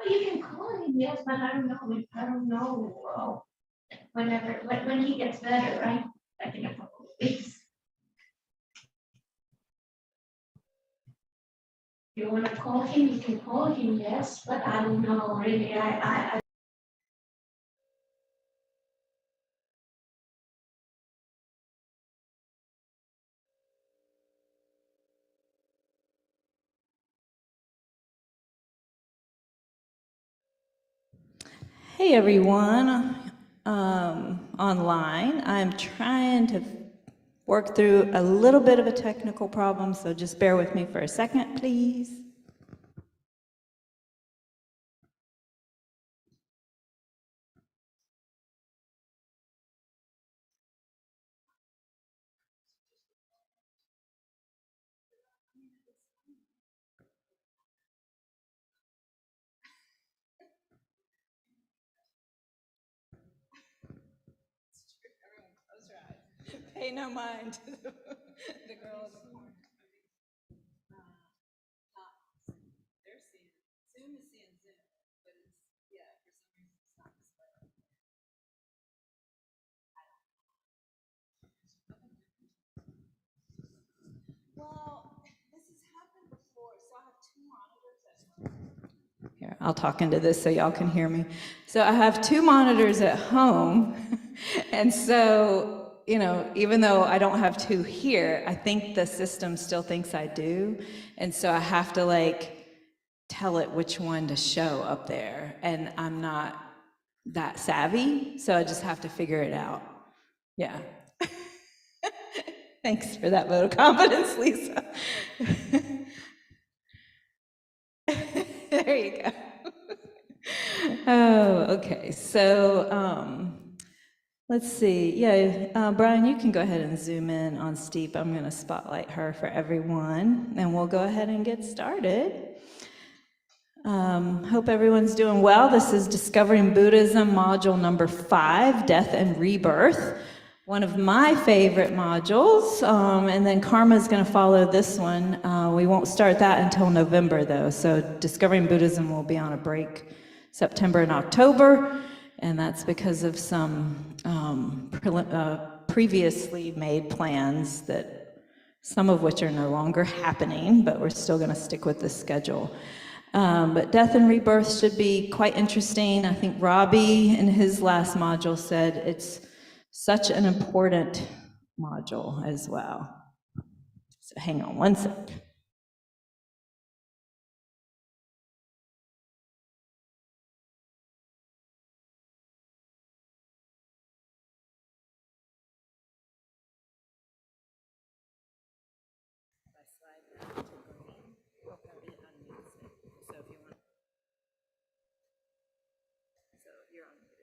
You can call him, yes, but I don't know. I don't know. When he gets better, right? Like in a couple of weeks. You want to call him, you can call him, yes, but I don't know, really. Hey everyone, online. I'm trying to work through a little bit of a technical problem, so just bear with me for a second, please. Pay no mind to the girl in the corner. They're seeing Zoom is seeing Zoom, but it's for some reason it's not displaying. Well, this has happened before, so I have two monitors at home. Here, I'll talk into this so y'all can hear me. So I have two monitors at home, and so even though I don't have two here, I think the system still thinks I do. And so I have to tell it which one to show up there. And I'm not that savvy, so I just have to figure it out. Yeah. Thanks for that vote of confidence, Lisa. There you go. Oh, okay. So, let's see. Yeah, Brian, you can go ahead and zoom in on Steep. I'm going to spotlight her for everyone, and we'll go ahead and get started. Hope everyone's doing well. This is Discovering Buddhism, module number 5, Death and Rebirth. One of my favorite modules, and then Karma's going to follow this one. We won't start that until November, though, so Discovering Buddhism will be on a break September and October. And that's because of some previously made plans that some of which are no longer happening, but we're still going to stick with this schedule. But Death and Rebirth should be quite interesting. I think Robbie in his last module said it's such an important module as well. So hang on one sec.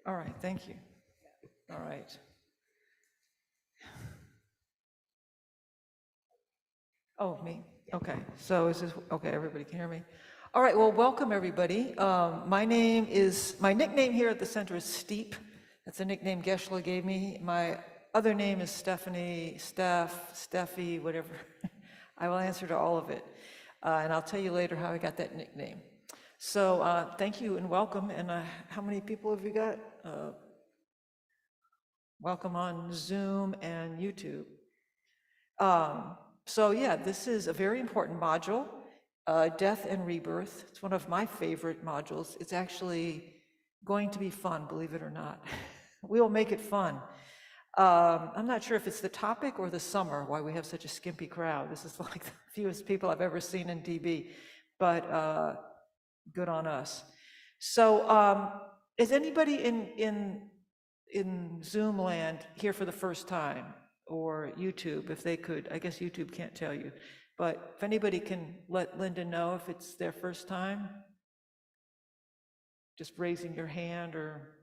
All right, thank you. All right. Oh, me? Okay, so is this, okay, everybody can hear me? All right, well, welcome everybody. My nickname here at the center is Steep. That's a nickname Geshe-la gave me. My other name is Stephanie, Steffi, whatever. I will answer to all of it. And I'll tell you later how I got that nickname. So thank you and welcome. And how many people have we got? Welcome on Zoom and YouTube. So yeah, this is a very important module, Death and Rebirth. It's one of my favorite modules. It's actually going to be fun, believe it or not. We will make it fun. I'm not sure if it's the topic or the summer, why we have such a skimpy crowd. This is like the fewest people I've ever seen in DB, but good on us. So is anybody in Zoom land here for the first time, or YouTube, if they could? I guess YouTube can't tell you, but if anybody can let Linda know if it's their first time, just raising your hand. Or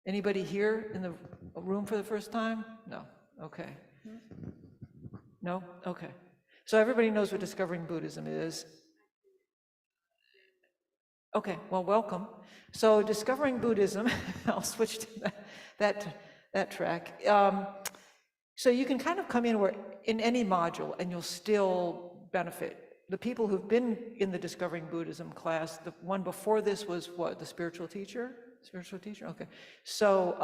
anybody here in the room for the first time? No, okay. No, okay. So everybody knows what Discovering Buddhism is. Okay, well, welcome. So Discovering Buddhism, I'll switch to that track. So you can kind of come in any module and you'll still benefit. the people who've been in the Discovering Buddhism class, the one before this was what, the spiritual teacher? Spiritual teacher, okay. So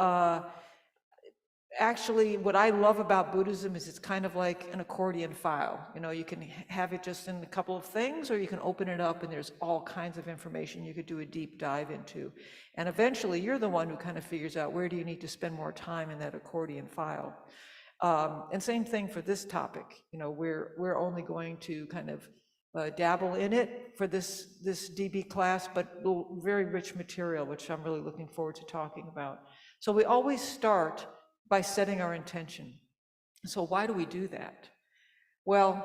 actually, what I love about Buddhism is it's kind of like an accordion file. You know, you can have it just in a couple of things, or you can open it up and there's all kinds of information you could do a deep dive into. And eventually, you're the one who kind of figures out where do you need to spend more time in that accordion file. And same thing for this topic. You know, we're only going to kind of dabble in it for this DB class, but very rich material, which I'm really looking forward to talking about. So we always start by setting our intention. So why do we do that? Well,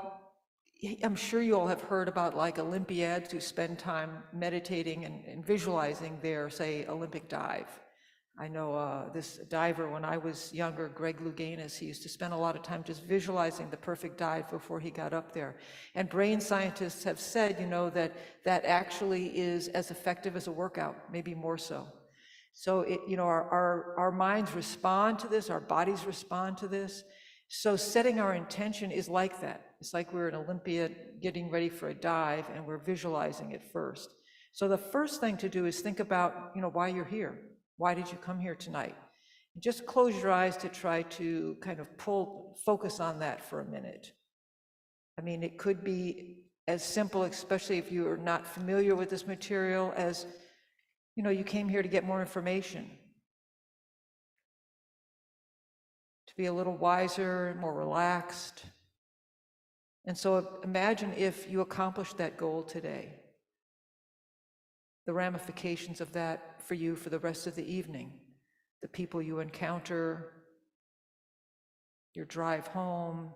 I'm sure you all have heard about like Olympiads who spend time meditating and visualizing their, say, Olympic dive. I know this diver, when I was younger, Greg Louganis, he used to spend a lot of time just visualizing the perfect dive before he got up there. And brain scientists have said, you know, that actually is as effective as a workout, maybe more so. So, you know, our minds respond to this, our bodies respond to this. So setting our intention is like that. It's like we're an Olympiad getting ready for a dive and we're visualizing it first. So the first thing to do is think about, you know, why you're here. Why did you come here tonight? And just close your eyes to try to kind of focus on that for a minute. I mean, it could be as simple, especially if you are not familiar with this material, as, you know, you came here to get more information, to be a little wiser, more relaxed. And so imagine if you accomplished that goal today, the ramifications of that for you for the rest of the evening, the people you encounter, your drive home,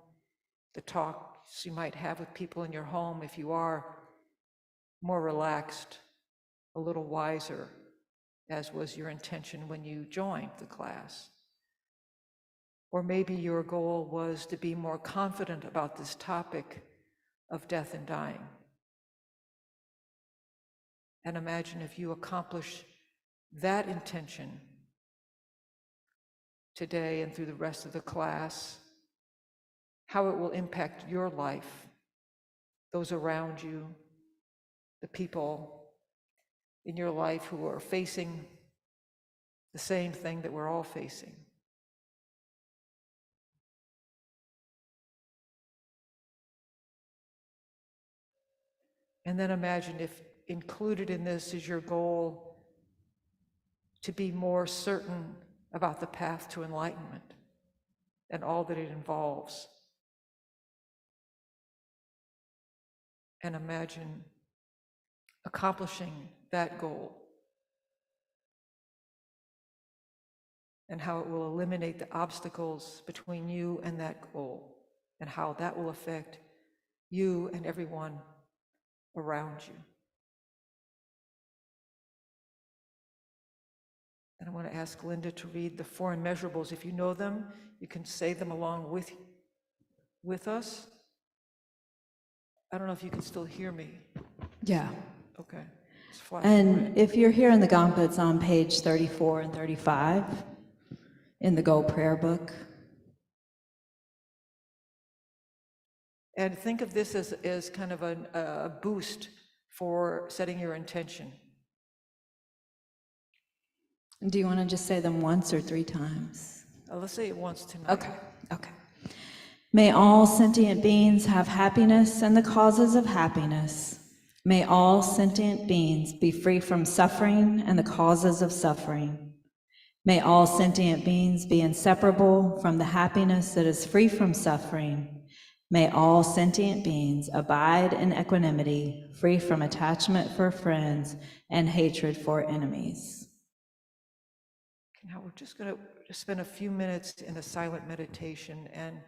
the talks you might have with people in your home if you are more relaxed, a little wiser, as was your intention when you joined the class. Or maybe your goal was to be more confident about this topic of death and dying. And imagine if you accomplish that intention today and through the rest of the class, how it will impact your life, those around you, the people in your life who are facing the same thing that we're all facing. And then imagine if included in this is your goal to be more certain about the path to enlightenment and all that it involves. And imagine accomplishing that goal and how it will eliminate the obstacles between you and that goal, and how that will affect you and everyone around you. And I want to ask Linda to read the four immeasurables. If you know them, you can say them along with us. I don't know if you can still hear me. Yeah. Okay. It's flashing And red. if you're here in the Gampa, it's on page 34 and 35 in the Gold Prayer Book. And think of this as kind of a boost for setting your intention. Do you want to just say them once or three times? Let's say it once tonight. Okay. May all sentient beings have happiness and the causes of happiness. May all sentient beings be free from suffering and the causes of suffering. May all sentient beings be inseparable from the happiness that is free from suffering. May all sentient beings abide in equanimity, free from attachment for friends and hatred for enemies. Now we're just going to spend a few minutes in a silent meditation, and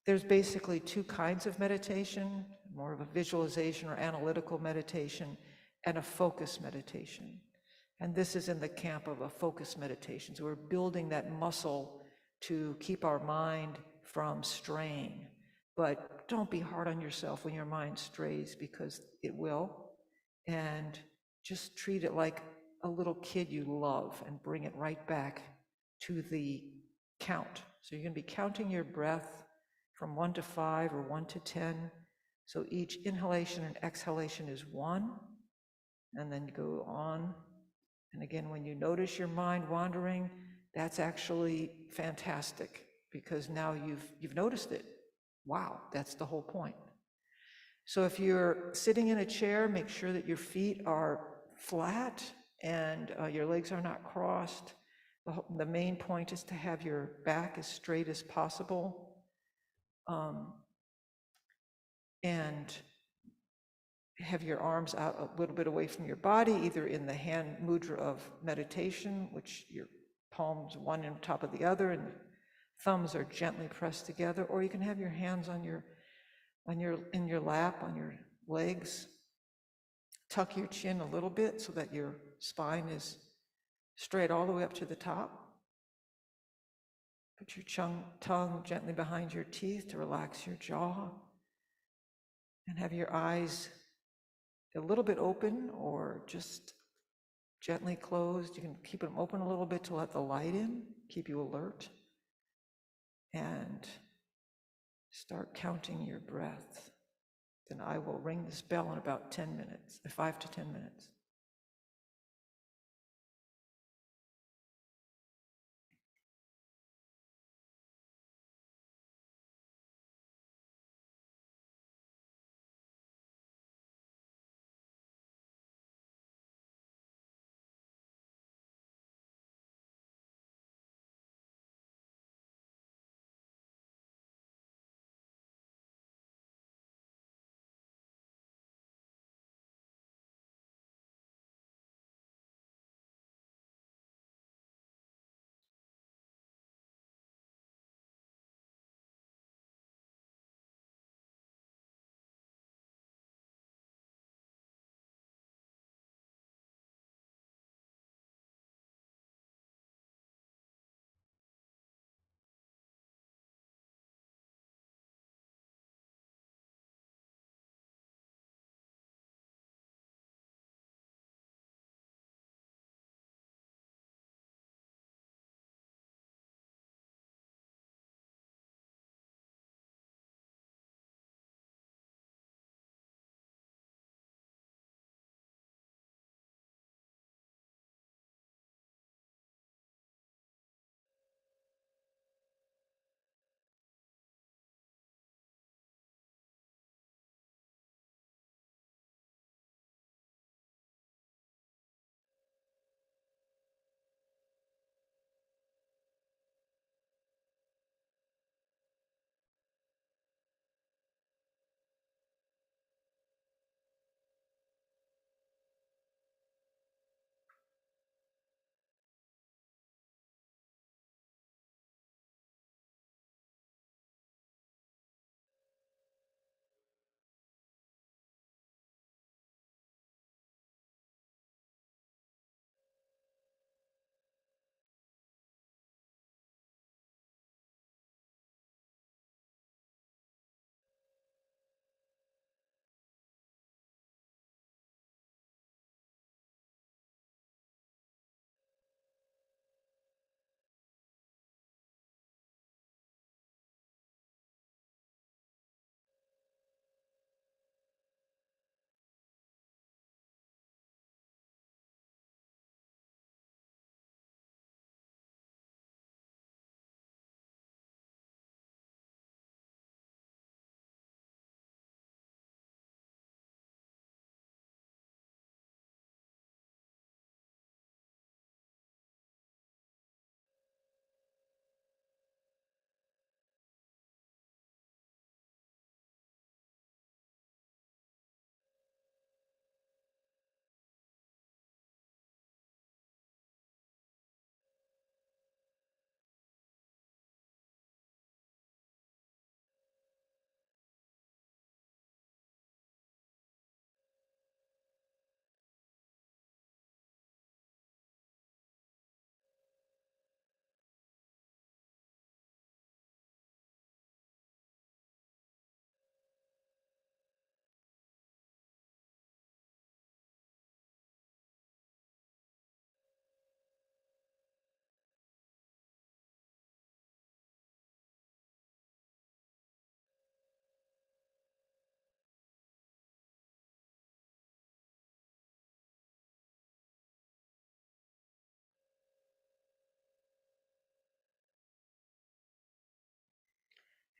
there's basically two kinds of meditation, more of a visualization or analytical meditation, and a focus meditation. And this is in the camp of a focus meditation. So we're building that muscle to keep our mind from straying. But don't be hard on yourself when your mind strays, because it will. And just treat it like a little kid you love and bring it right back to the count. So you're going to be counting your breath from 1 to 5 or 1 to 10, So each inhalation and exhalation is one, and then you go on. And again, when you notice your mind wandering, that's actually fantastic, because now you've noticed it. Wow, that's the whole point. So if you're sitting in a chair, make sure that your feet are flat and your legs are not crossed. The main point is to have your back as straight as possible. And have your arms out a little bit away from your body, either in the hand mudra of meditation, which your palms one on top of the other and thumbs are gently pressed together, or you can have your hands in your lap, on your legs. Tuck your chin a little bit so that your spine is straight all the way up to the top. Put your tongue gently behind your teeth to relax your jaw. And have your eyes a little bit open or just gently closed. You can keep them open a little bit to let the light in, keep you alert. And start counting your breath. Then I will ring this bell in about 10 minutes, 5 to 10 minutes.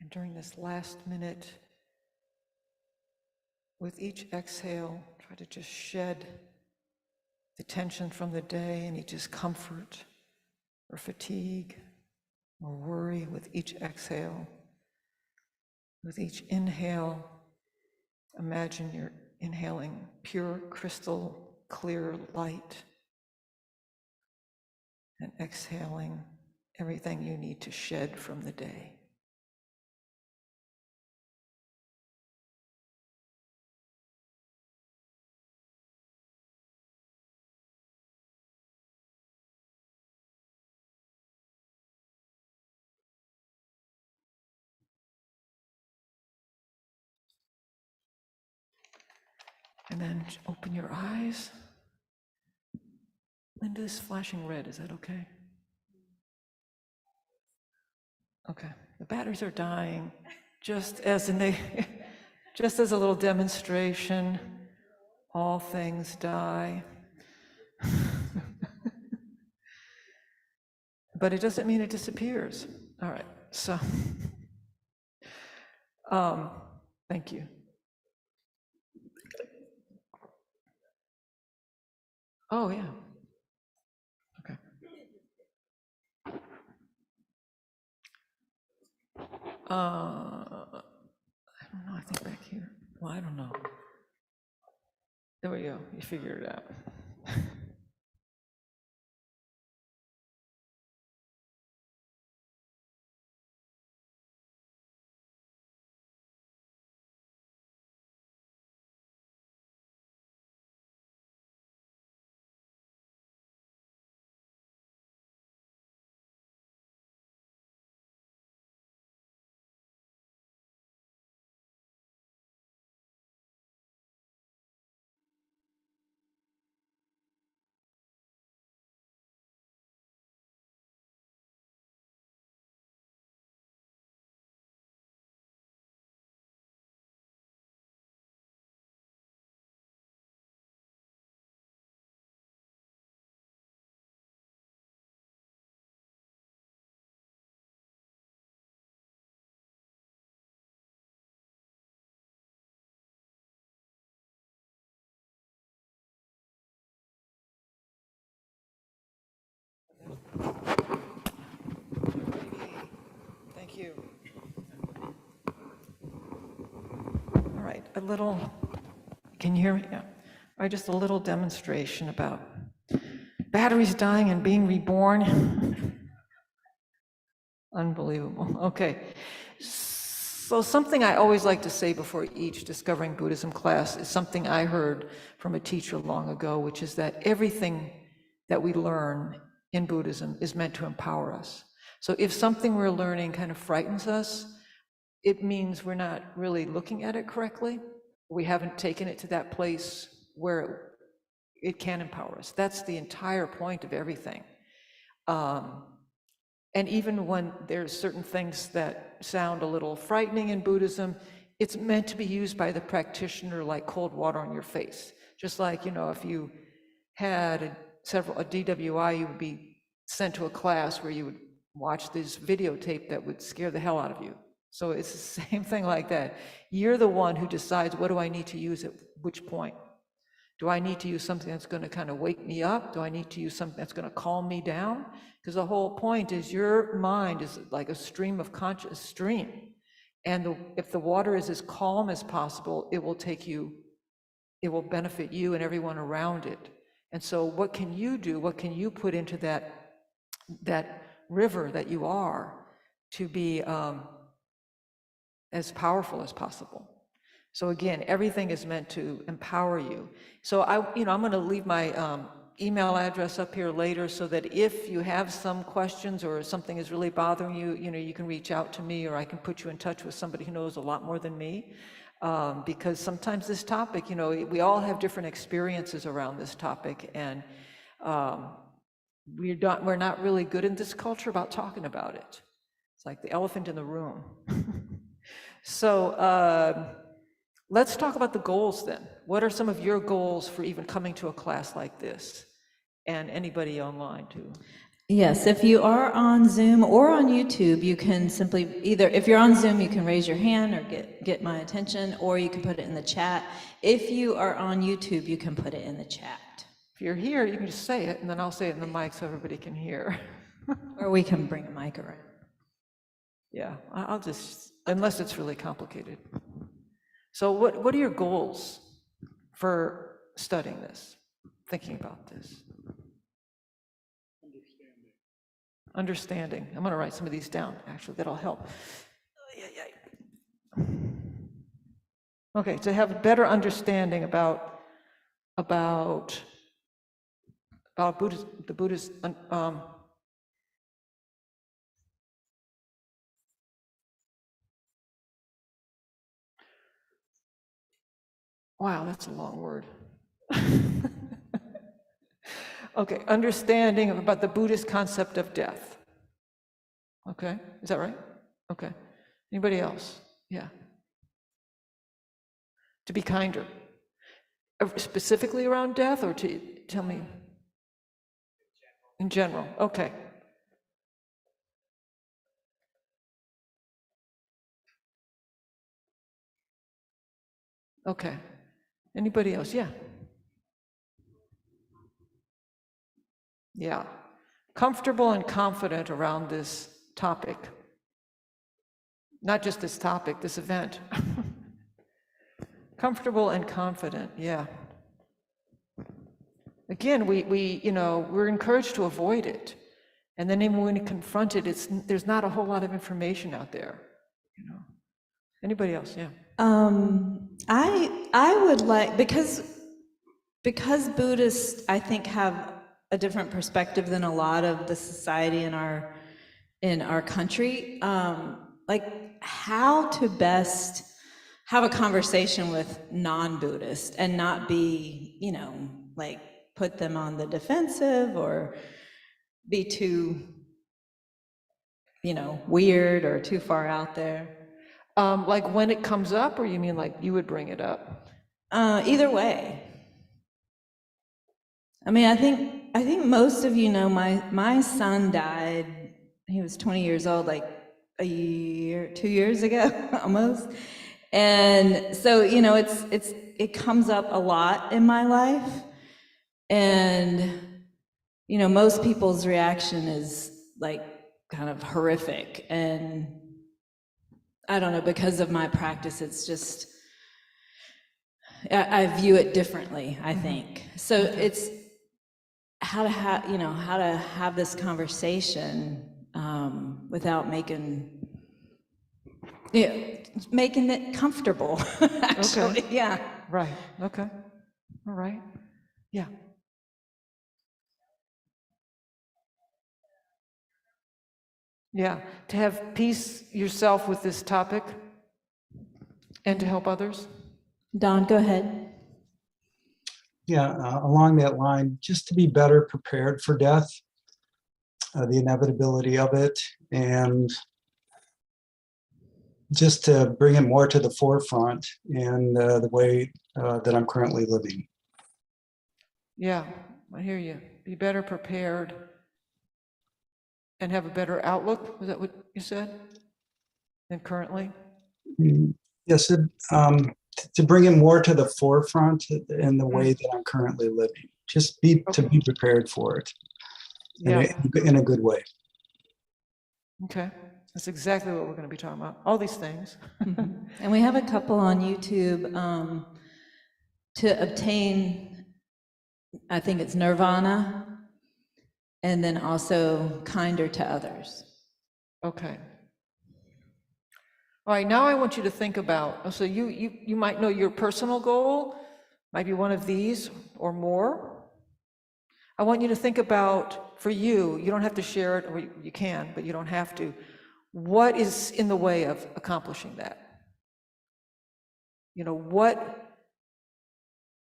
And during this last minute, with each exhale, try to just shed the tension from the day, any discomfort or fatigue or worry with each exhale. With each inhale, imagine you're inhaling pure, crystal clear light, and exhaling everything you need to shed from the day. And then open your eyes. Linda is flashing red, is that okay? Okay, the batteries are dying, just as a little demonstration, all things die. But it doesn't mean it disappears. All right, so, thank you. Oh, yeah. Okay. I don't know, I think back here. Well, I don't know. There we go, you figured it out. Thank you. All right, can you hear me? Yeah. All right, just a little demonstration about batteries dying and being reborn. Unbelievable. Okay. So something I always like to say before each Discovering Buddhism class is something I heard from a teacher long ago, which is that everything that we learn in Buddhism is meant to empower us. So if something we're learning kind of frightens us, it means we're not really looking at it correctly. We haven't taken it to that place where it can empower us. That's the entire point of everything. And even when there's certain things that sound a little frightening in Buddhism, it's meant to be used by the practitioner like cold water on your face. Just like, if you had a DWI, you would be sent to a class where you would watch this videotape that would scare the hell out of you. So it's the same thing like that. You're the one who decides, what do I need to use at which point? Do I need to use something that's going to kind of wake me up? Do I need to use something that's going to calm me down? Because the whole point is your mind is like a stream of conscious stream. And if the water is as calm as possible, it will benefit you and everyone around it. And so what can you do? What can you put into that river that you are to be as powerful as possible? So again, everything is meant to empower you. So I'm going to leave my email address up here later so that if you have some questions or something is really bothering you, you can reach out to me, or I can put you in touch with somebody who knows a lot more than me. Because sometimes this topic, we all have different experiences around this topic, and we're not really good in this culture about talking about it. It's like the elephant in the room. So let's talk about the goals then. What are some of your goals for even coming to a class like this? And anybody online too? Yes, if you are on Zoom or on YouTube, you can simply either, if you're on Zoom, you can raise your hand or get my attention, or you can put it in the chat. If you are on YouTube, you can put it in the chat. If you're here, you can just say it, and then I'll say it in the mic so everybody can hear. Or we can bring a mic around. Yeah, I'll just, unless it's really complicated. So what are your goals for studying this, thinking about this? Understanding. I'm going to write some of these down, actually, that'll help. Okay, to have a better understanding about Buddhist, the Buddhist, wow, that's a long word. Okay, understanding about the Buddhist concept of death. Okay, is that right? Okay. Anybody else? Yeah. To be kinder. Specifically around death, or to tell me? In general, okay. Okay. Anybody else? Yeah. Yeah. Comfortable and confident around this topic. Not just this topic, this event. Comfortable and confident, yeah. Again, we're encouraged to avoid it. And then even when you confront it, there's not a whole lot of information out there. Anybody else? Yeah. I would like, because Buddhists, I think, have a different perspective than a lot of the society in our country, like how to best have a conversation with non-Buddhists and not be, like put them on the defensive or be too, weird or too far out there. Like when it comes up, or you mean like you would bring it up? Either way. I mean, I think most of you know my son died. He was 20 years old, like 2 years ago, almost. And so, it comes up a lot in my life. And, most people's reaction is like kind of horrific. And I don't know, because of my practice, it's just, I view it differently, I think. So it's how to have this conversation without making it comfortable, actually. Okay. Yeah. Right, okay. All right. Yeah. Yeah, to have peace yourself with this topic and to help others. Don, go ahead. Yeah, along that line, just to be better prepared for death, the inevitability of it, and just to bring it more to the forefront in the way that I'm currently living. Yeah, I hear you. Be better prepared and have a better outlook. Was that what you said? Than currently? Yes, to bring it more to the forefront in the way that I'm currently living. Just to be prepared for it in a good way. Okay, that's exactly what we're going to be talking about. All these things. Mm-hmm. And we have a couple on YouTube to obtain, I think it's nirvana, and then also kinder to others. Okay. All right, now I want you to think about, so you might know your personal goal, might be one of these or more. I want you to think about, for you don't have to share it, or you can, but you don't have to. What is in the way of accomplishing that? What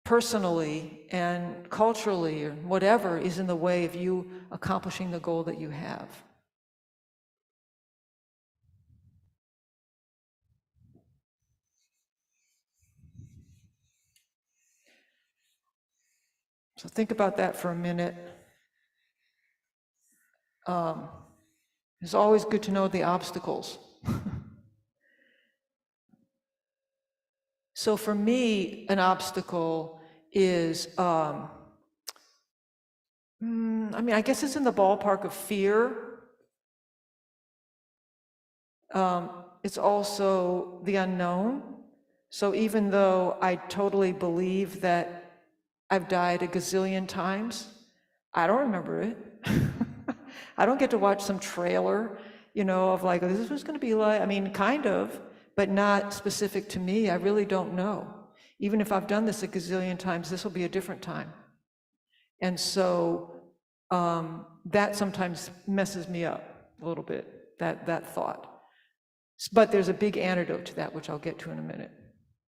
personally and culturally or whatever is in the way of you accomplishing the goal that you have? So think about that for a minute. it's always good to know the obstacles. So for me, an obstacle is, I mean, I guess it's in the ballpark of fear. It's also the unknown. So even though I totally believe that I've died a gazillion times, I don't remember it. I don't get to watch some trailer, you know, of like, this is what's going to be like. I mean, kind of, but not specific to me. I really don't know. Even if I've done this a gazillion times, this will be a different time. And so that sometimes messes me up a little bit, that thought. But there's a big antidote to that, which I'll get to in a minute.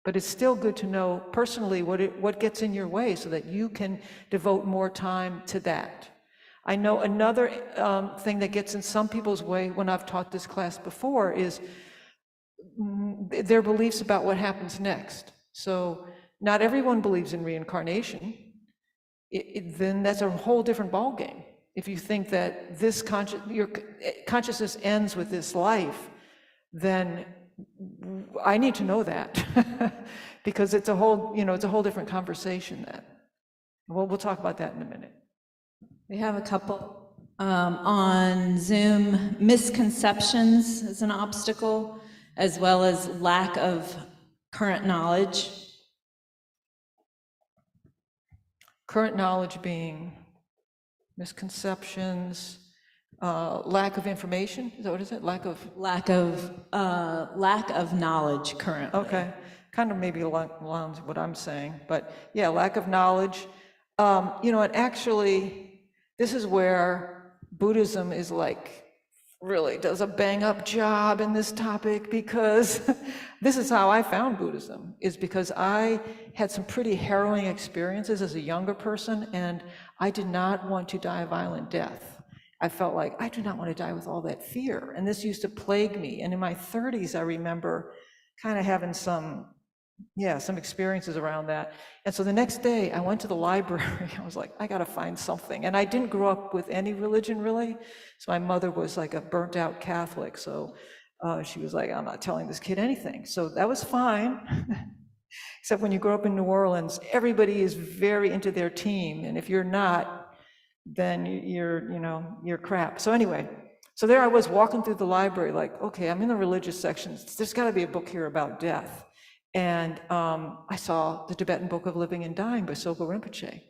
But it's still good to know personally what gets in your way so that you can devote more time to that. I know another thing that gets in some people's way when I've taught this class before is their beliefs about what happens next. So not everyone believes in reincarnation. Then that's a whole different ballgame. If you think that this your consciousness ends with this life, then I need to know that because it's a whole, it's a whole different conversation then. Well, we'll talk about that in a minute. We have a couple on Zoom. Misconceptions is an obstacle, as well as lack of current knowledge. Current knowledge being misconceptions, lack of information. Is that what is it? Lack of knowledge currently. Okay, kind of maybe along what I'm saying, but yeah, lack of knowledge. And actually, this is where Buddhism is like, really does a bang up job in this topic, because this is how I found Buddhism, is because I had some pretty harrowing experiences as a younger person, and I did not want to die a violent death. I felt like, I do not want to die with all that fear, and this used to plague me. And in my 30s, I remember kind of having some experiences around that. And so the next day I went to the library. I was like, I got to find something. And I didn't grow up with any religion really. So my mother was like a burnt out Catholic. So she was like, I'm not telling this kid anything. So that was fine. Except when you grow up in New Orleans, everybody is very into their team. And if you're not, then you're crap. So anyway, so there I was walking through the library like, okay, I'm in the religious section. There's got to be a book here about death. And I saw the Tibetan Book of Living and Dying by Sogo Rinpoche.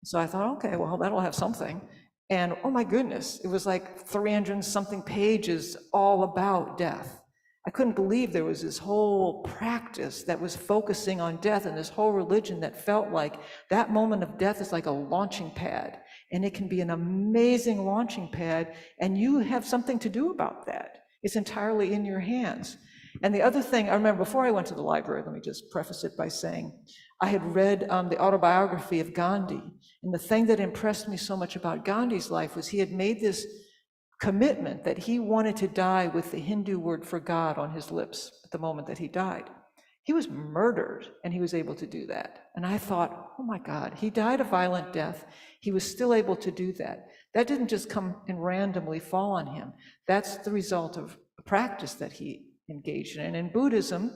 So I thought, okay, well, that'll have something. And oh my goodness, it was like 300 and something pages all about death. I couldn't believe there was this whole practice that was focusing on death, and this whole religion that felt like that moment of death is like a launching pad. And it can be an amazing launching pad, and you have something to do about that. It's entirely in your hands. And the other thing, I remember before I went to the library, let me just preface it by saying, I had read the autobiography of Gandhi. And the thing that impressed me so much about Gandhi's life was he had made this commitment that he wanted to die with the Hindu word for God on his lips at the moment that he died. He was murdered, and he was able to do that. And I thought, oh my God, he died a violent death. He was still able to do that. That didn't just come and randomly fall on him. That's the result of a practice that he engaged in. And in Buddhism,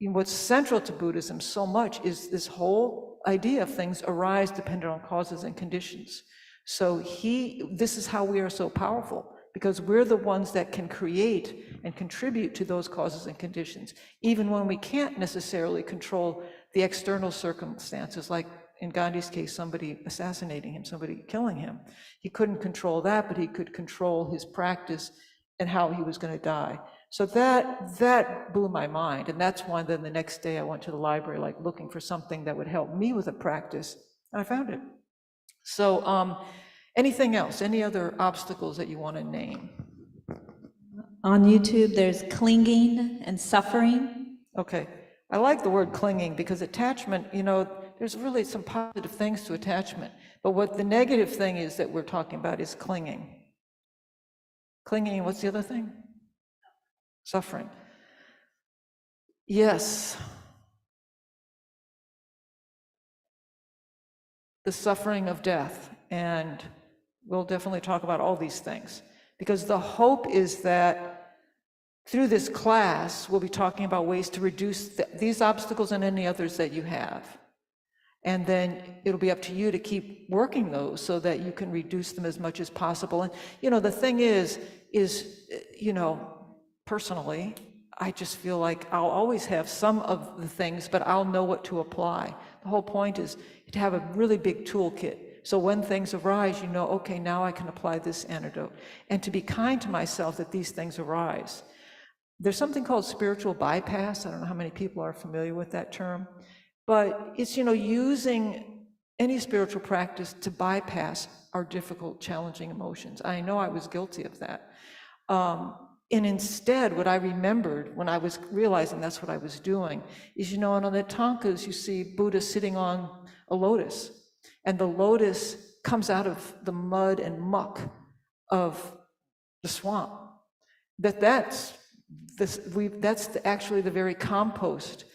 what's central to Buddhism so much is this whole idea of things arise dependent on causes and conditions. So this is how we are so powerful, because we're the ones that can create and contribute to those causes and conditions, even when we can't necessarily control the external circumstances, like in Gandhi's case, somebody assassinating him, somebody killing him. He couldn't control that, but he could control his practice and how he was going to die. So that blew my mind. And that's why then the next day I went to the library, like looking for something that would help me with a practice, and I found it. So anything else, any other obstacles that you want to name? On YouTube, there's clinging and suffering. Okay, I like the word clinging, because attachment, there's really some positive things to attachment. But what the negative thing is that we're talking about is clinging. Clinging, what's the other thing? Suffering. Yes. The suffering of death. And We'll definitely talk about all these things, because the hope is that through this class, we'll be talking about ways to reduce these obstacles and any others that you have. And then it'll be up to you to keep working those so that you can reduce them as much as possible. And, the thing is, personally, I just feel like I'll always have some of the things, but I'll know what to apply. The whole point is to have a really big toolkit. So when things arise, okay, now I can apply this antidote. And to be kind to myself that these things arise. There's something called spiritual bypass. I don't know how many people are familiar with that term, but it's, using any spiritual practice to bypass our difficult, challenging emotions. I know I was guilty of that. And instead, what I remembered when I was realizing that's what I was doing is, on the Tankas, you see Buddha sitting on a lotus, and the lotus comes out of the mud and muck of the swamp. That's actually the very compost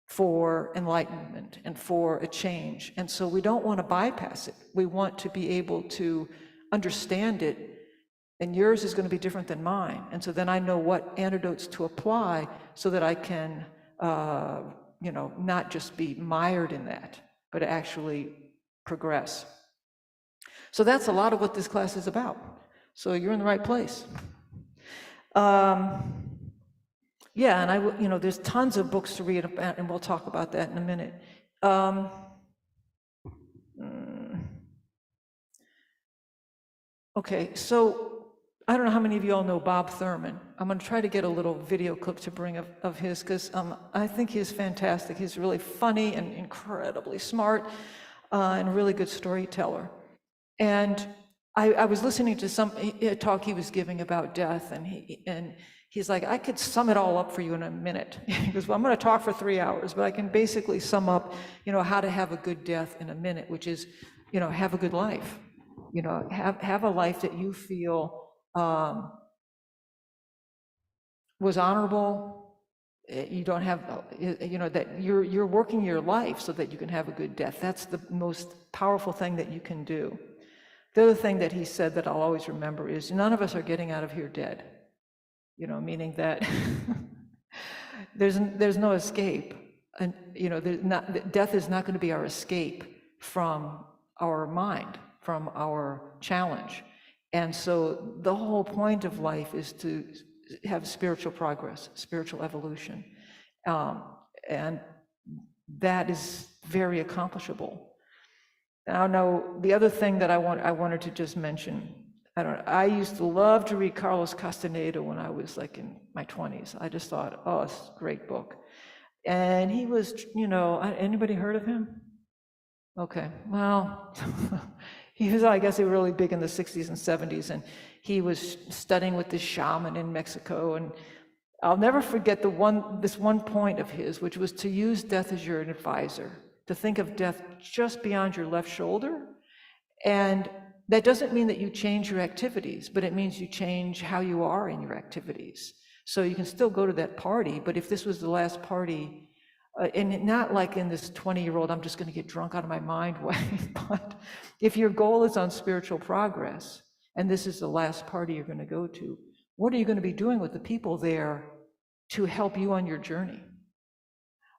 for enlightenment and for a change. And so we don't want to bypass it. We want to be able to understand it, and yours is going to be different than mine. And so then I know what antidotes to apply so that I can, not just be mired in that, but actually progress. So that's a lot of what this class is about. So you're in the right place. Yeah, and there's tons of books to read about, and we'll talk about that in a minute. Okay, so I don't know how many of you all know Bob Thurman. I'm going to try to get a little video clip to bring of his, because I think he's fantastic. He's really funny and incredibly smart, and a really good storyteller. And I was listening to a talk he was giving about death, and he's like, I could sum it all up for you in a minute. He goes, well, I'm going to talk for 3 hours, but I can basically sum up, how to have a good death in a minute, which is, have a good life. Have a life that you feel was honorable. You don't have, that you're working your life so that you can have a good death. That's the most powerful thing that you can do. The other thing that he said that I'll always remember is, none of us are getting out of here dead. Meaning that there's no escape, and death is not going to be our escape from our mind, from our challenge. And so the whole point of life is to have spiritual progress, spiritual evolution, and that is very accomplishable. Now, the other thing that I wanted to just mention. I used to love to read Carlos Castaneda when I was like in my 20s. I just thought, oh, it's a great book. And he was, anybody heard of him? Okay, well, he was, I guess, really big in the 60s and 70s, and he was studying with this shaman in Mexico. And I'll never forget this one point of his, which was to use death as your advisor, to think of death just beyond your left shoulder. And that doesn't mean that you change your activities, but it means you change how you are in your activities. So you can still go to that party, but if this was the last party, and not like in this 20-year-old, I'm just going to get drunk out of my mind way, but if your goal is on spiritual progress, and this is the last party you're going to go to, what are you going to be doing with the people there to help you on your journey?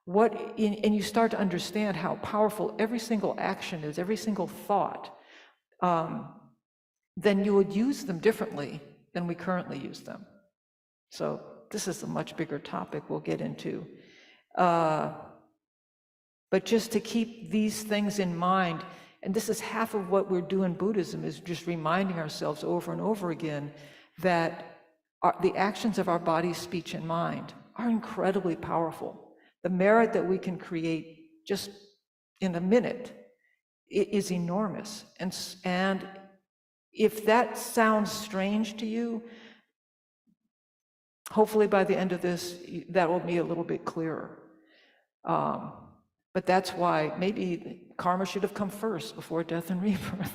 And you start to understand how powerful every single action is, every single thought. Then you would use them differently than we currently use them. So this is a much bigger topic we'll get into. But just to keep these things in mind, and this is half of what we're doing in Buddhism, is just reminding ourselves over and over again that the actions of our body, speech, and mind are incredibly powerful. The merit that we can create just in a minute is enormous. And if that sounds strange to you, hopefully by the end of this, that will be a little bit clearer. But that's why maybe karma should have come first before death and rebirth.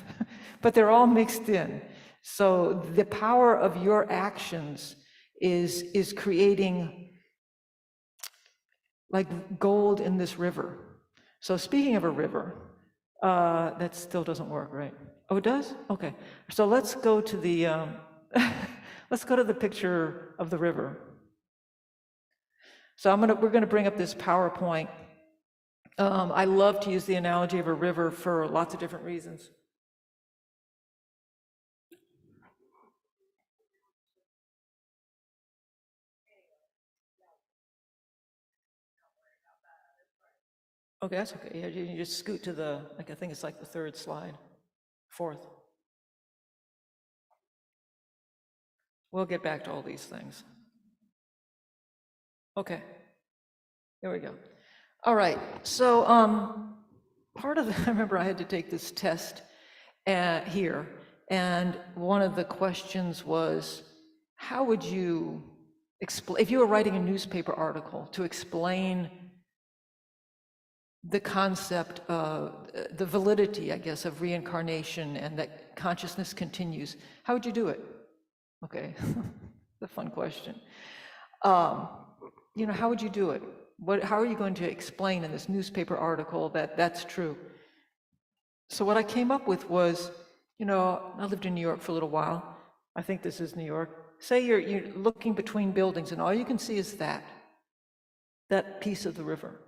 But they're all mixed in. So the power of your actions is creating like gold in this river. So speaking of a river, that still doesn't work, right? Oh, it does? Okay. So let's go to the let's go to the picture of the river. So we're gonna bring up this PowerPoint. I love to use the analogy of a river for lots of different reasons. Okay, that's okay. Yeah, you just scoot to the, like, I think it's like the third slide, fourth. We'll get back to all these things. Okay, there we go. All right, so part of I remember I had to take this test here, and one of the questions was, how would you explain, if you were writing a newspaper article to explain the concept of the validity, I guess, of reincarnation and that consciousness continues, how would you do it? Okay, the fun question. You know, how would you do it? How are you going to explain in this newspaper article that that's true? So what I came up with was, you know, I lived in New York for a little while. I think this is New York. Say you're looking between buildings and all you can see is that piece of the river.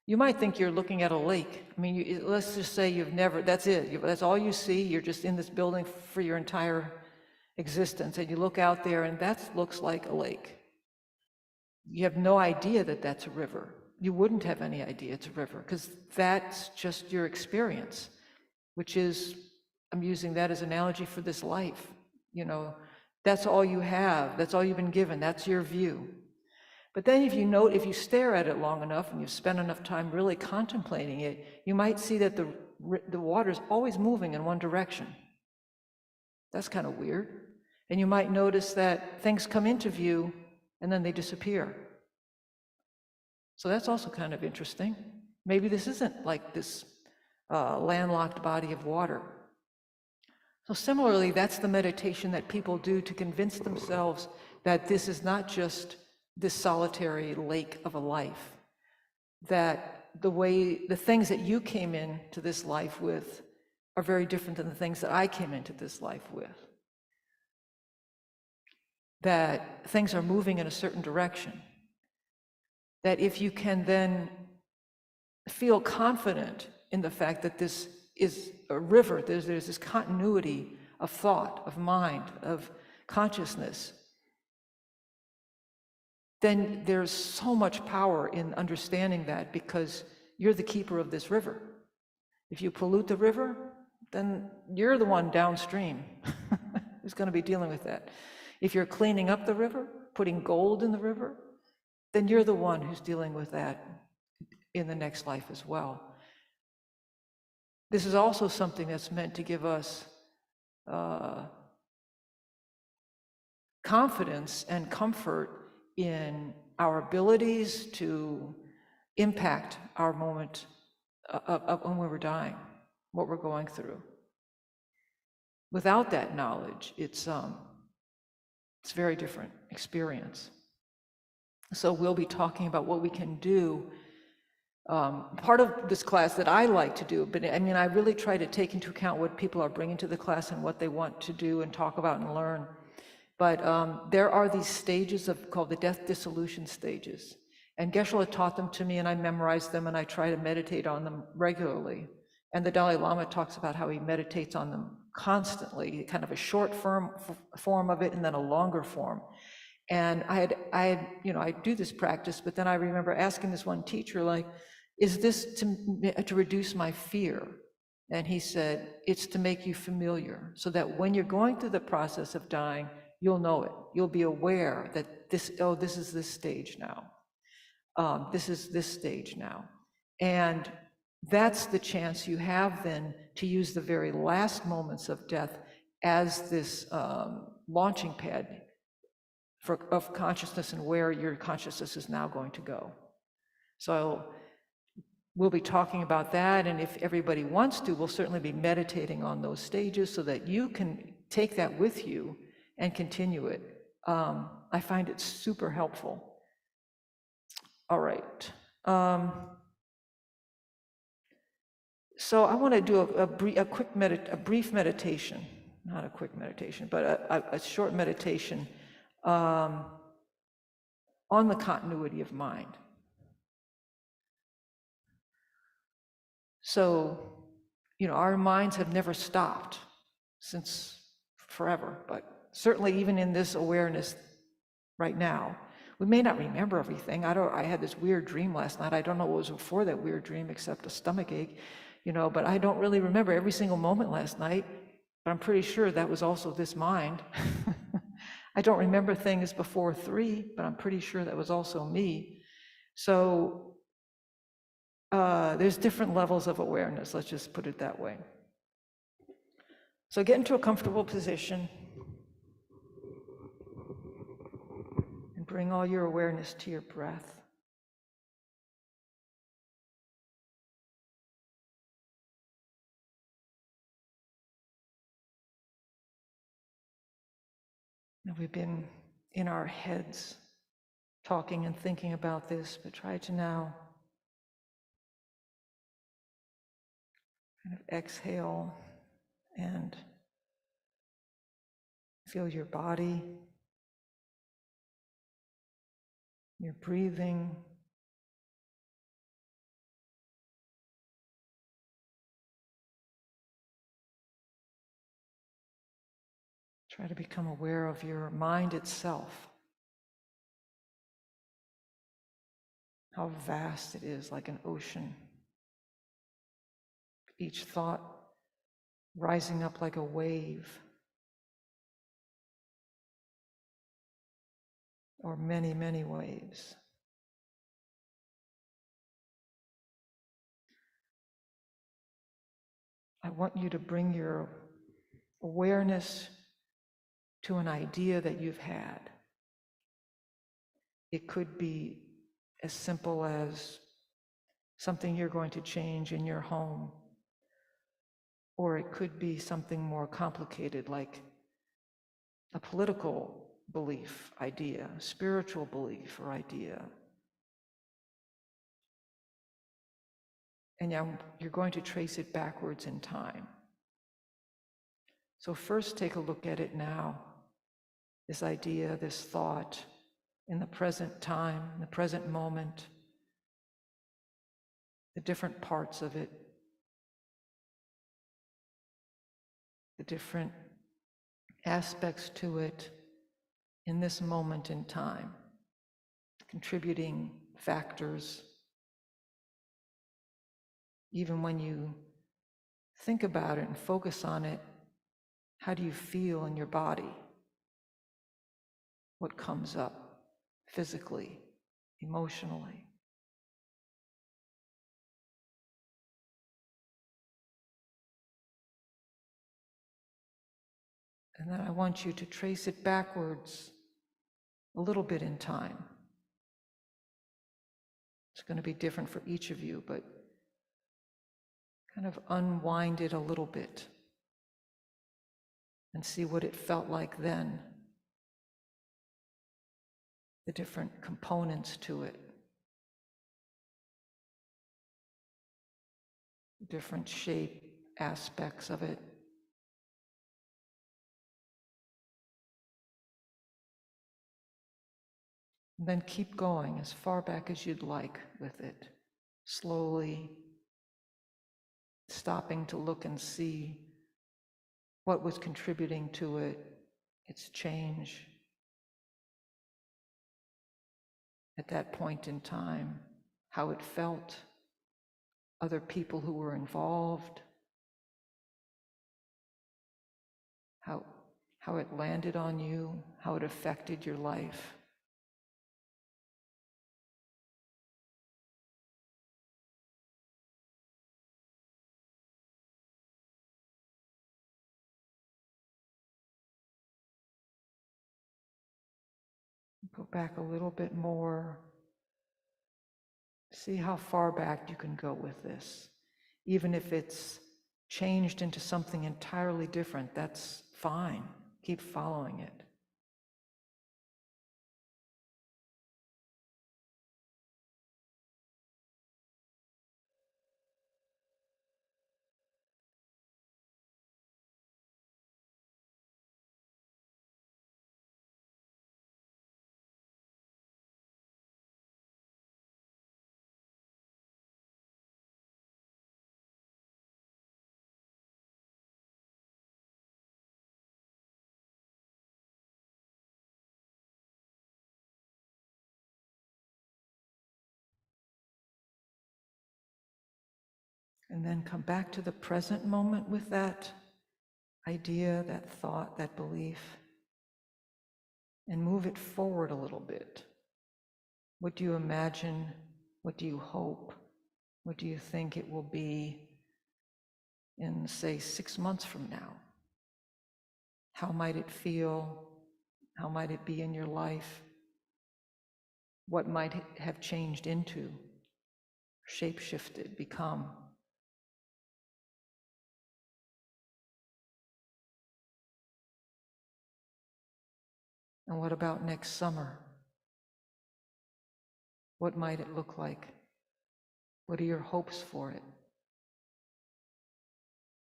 You might think you're looking at a lake. I mean, let's just say that's it. That's all you see. You're just in this building for your entire existence. And you look out there and that looks like a lake. You have no idea that that's a river. You wouldn't have any idea it's a river because that's just your experience, which is, I'm using that as an analogy for this life. You know, that's all you have. That's all you've been given. That's your view. But then if you stare at it long enough and you spend enough time really contemplating it, you might see that the water's always moving in one direction. That's kind of weird. And you might notice that things come into view and then they disappear. So that's also kind of interesting. Maybe this isn't like this landlocked body of water. So similarly, that's the meditation that people do to convince themselves that this is not just this solitary lake of a life, that the things that you came into this life with are very different than the things that I came into this life with. That things are moving in a certain direction. That if you can then feel confident in the fact that this is a river, there's this continuity of thought, of mind, of consciousness, then there's so much power in understanding that because you're the keeper of this river. If you pollute the river, then you're the one downstream who's going to be dealing with that. If you're cleaning up the river, putting gold in the river, then you're the one who's dealing with that in the next life as well. This is also something that's meant to give us confidence and comfort in our abilities to impact our moment of when we were dying, what we're going through. Without that knowledge, it's a very different experience. So we'll be talking about what we can do. Part of this class that I like to do, but I mean, I really try to take into account what people are bringing to the class and what they want to do and talk about and learn. But there are these stages called the death dissolution stages. And Geshe-la taught them to me and I memorized them and I try to meditate on them regularly. And the Dalai Lama talks about how he meditates on them constantly, kind of a short form of it and then a longer form. And I do this practice, but then I remember asking this one teacher, like, is this to reduce my fear? And he said, it's to make you familiar so that when you're going through the process of dying, you'll know it. You'll be aware that this is this stage now. This is this stage now. And that's the chance you have then to use the very last moments of death as this launching pad of consciousness and where your consciousness is now going to go. So we'll be talking about that, and if everybody wants to, we'll certainly be meditating on those stages so that you can take that with you and continue it. I find it super helpful. All right. So I want to do a brief meditation, not a quick meditation, but a short meditation on the continuity of mind. So, our minds have never stopped since forever, but certainly even in this awareness right now, we may not remember everything. I had this weird dream last night. I don't know what was before that weird dream except a stomach ache, but I don't really remember every single moment last night, but I'm pretty sure that was also this mind. I don't remember things before 3, but I'm pretty sure that was also me. So there's different levels of awareness, let's just put it that way. So get into a comfortable position and bring all your awareness to your breath. And we've been in our heads talking and thinking about this, but try to now kind of exhale and feel your body, your breathing. Try to become aware of your mind itself. How vast it is, like an ocean. Each thought rising up like a wave, or many, many waves. I want you to bring your awareness to an idea that you've had. It could be as simple as something you're going to change in your home, or it could be something more complicated like a political belief, idea, spiritual belief or idea. And now you're going to trace it backwards in time. So first take a look at it now, this idea, this thought, in the present time, in the present moment, the different parts of it, the different aspects to it in this moment in time, contributing factors. Even when you think about it and focus on it, how do you feel in your body? What comes up physically, emotionally? And then I want you to trace it backwards a little bit in time. It's going to be different for each of you, but kind of unwind it a little bit and see what it felt like then. The different components to it, different shape aspects of it. And then keep going as far back as you'd like with it, slowly stopping to look and see what was contributing to it, its change at that point in time, how it felt, other people who were involved, how it landed on you, how it affected your life. Go back a little bit more. See how far back you can go with this. Even if it's changed into something entirely different, that's fine. Keep following it. And then come back to the present moment with that idea, that thought, that belief, and move it forward a little bit. What do you imagine? What do you hope? What do you think it will be in, say, 6 months from now? How might it feel? How might it be in your life? What might it have changed into, shape-shifted, become? And what about next summer? What might it look like? What are your hopes for it?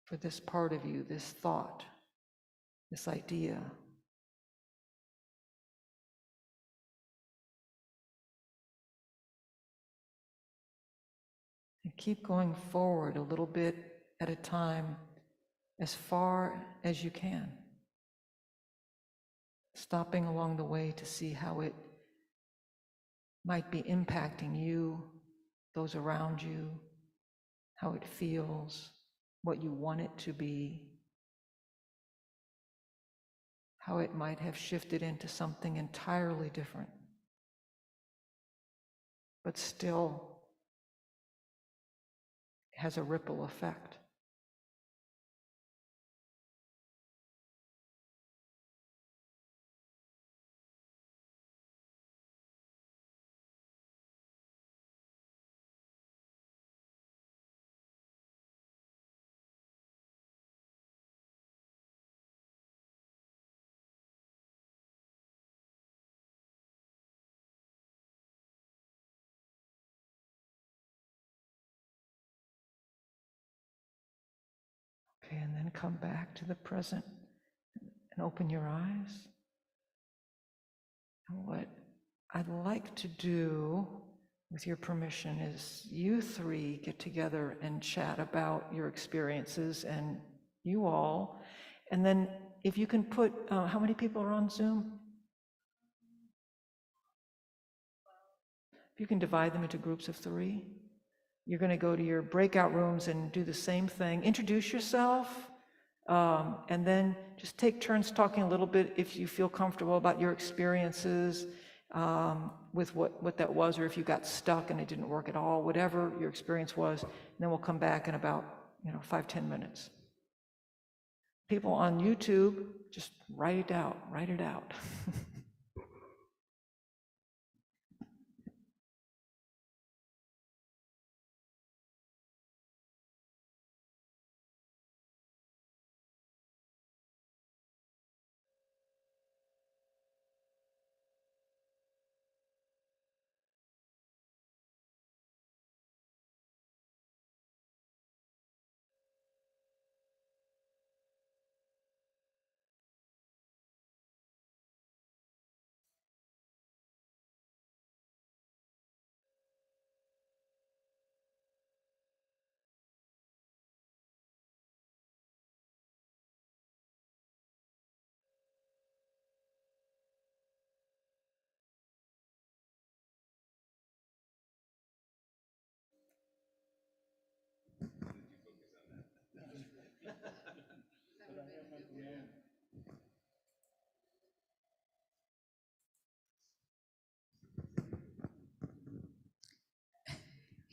For this part of you, this thought, this idea. And keep going forward a little bit at a time, as far as you can. Stopping along the way to see how it might be impacting you, those around you, how it feels, what you want it to be, how it might have shifted into something entirely different, but still has a ripple effect. Okay, and then come back to the present and open your eyes. And what I'd like to do, with your permission, is you three get together and chat about your experiences, and you all. And then if you can put, how many people are on Zoom? If you can divide them into groups of 3. You're going to go to your breakout rooms and do the same thing. Introduce yourself, and then just take turns talking a little bit if you feel comfortable about your experiences with what that was, or if you got stuck and it didn't work at all, whatever your experience was. And then we'll come back in about 5-10 minutes. People on YouTube, just write it out.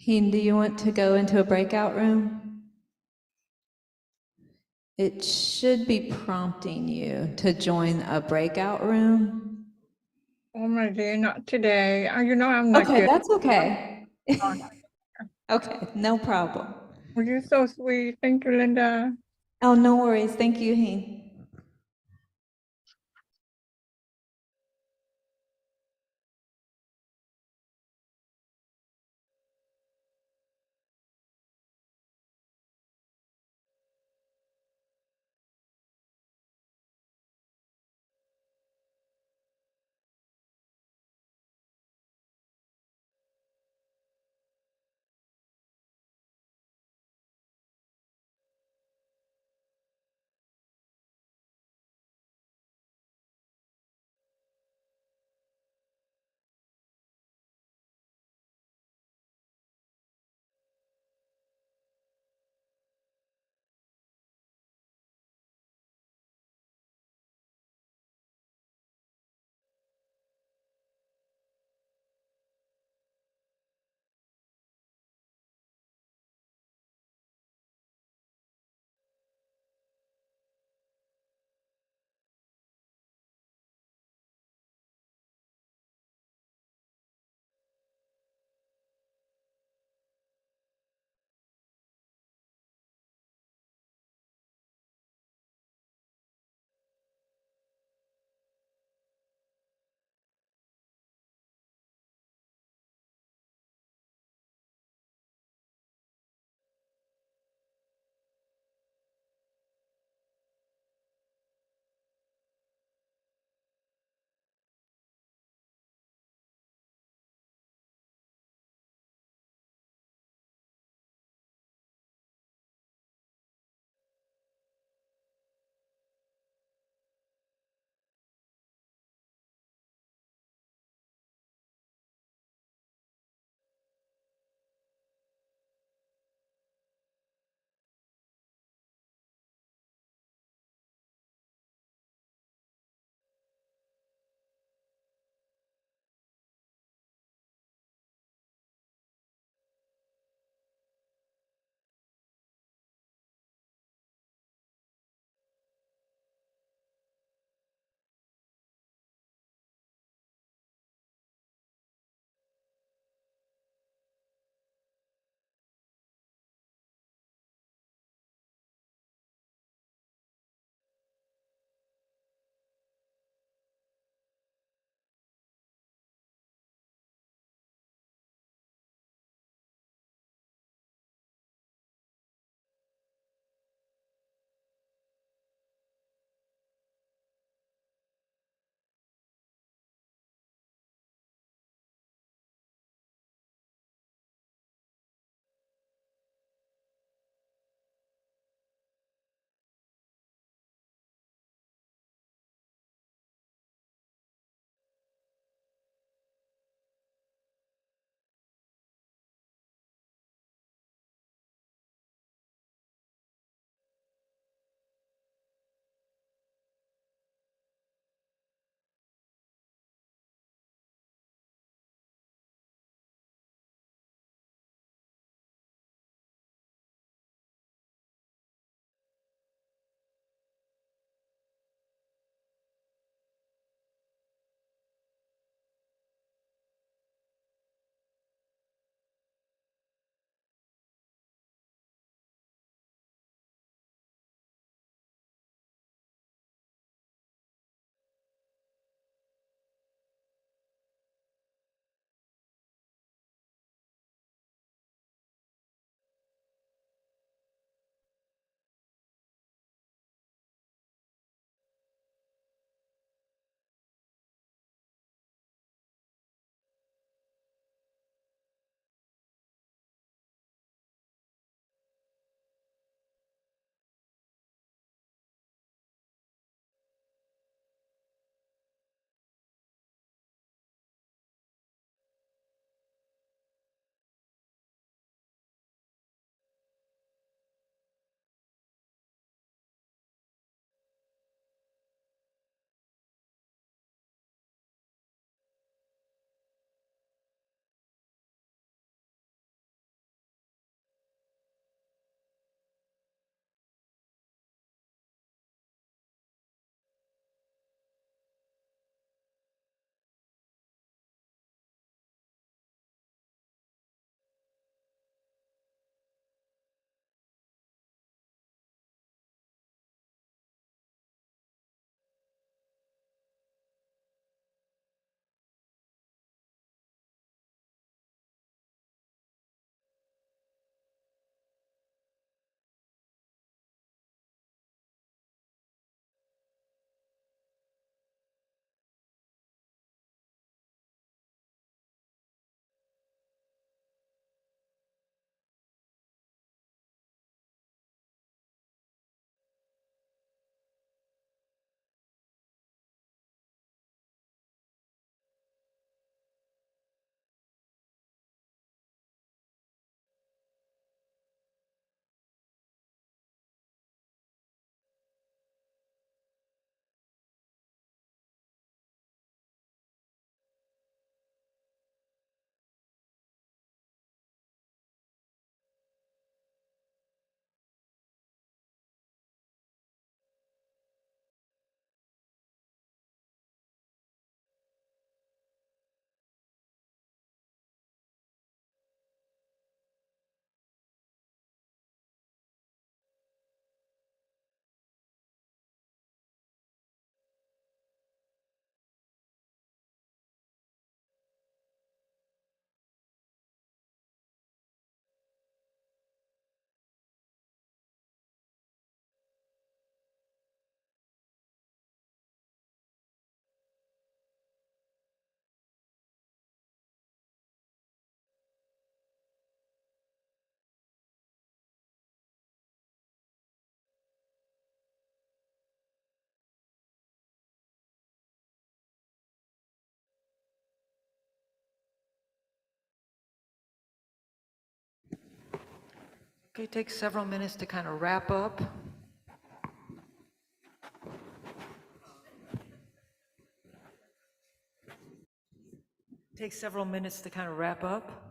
Heen, do you want to go into a breakout room? It should be prompting you to join a breakout room. Oh my dear, not today. I'm not Okay, good. that's okay. Okay, no problem. Well, you're so sweet. Thank you, Linda. Oh, no worries. Thank you, Heen. Okay, take several minutes to kind of wrap up. Take several minutes to kind of wrap up.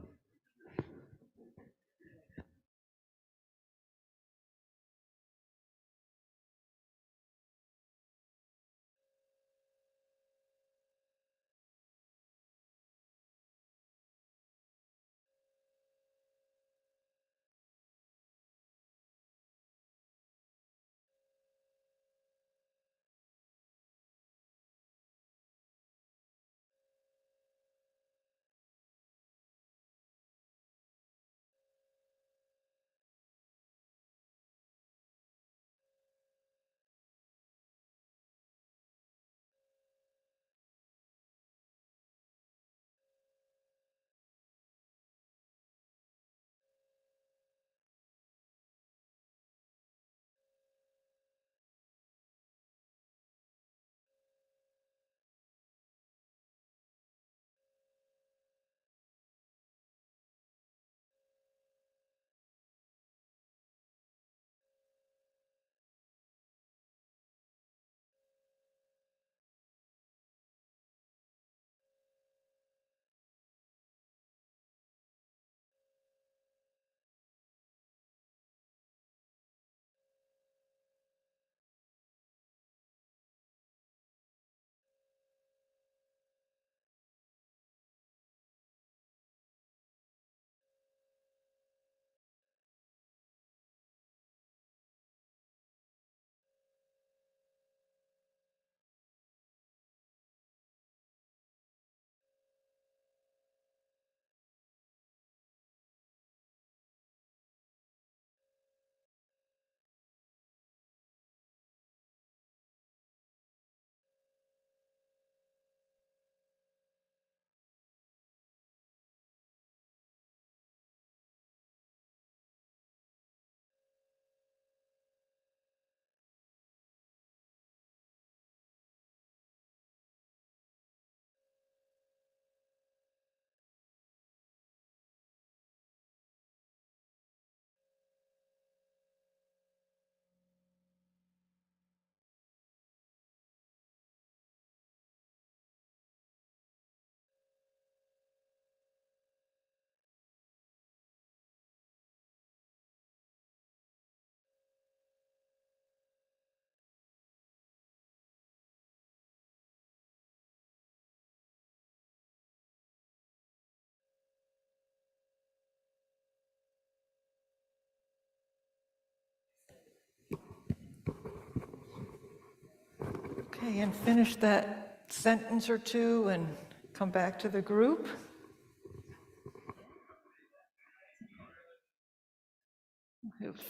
Okay, and finish that sentence or two and come back to the group.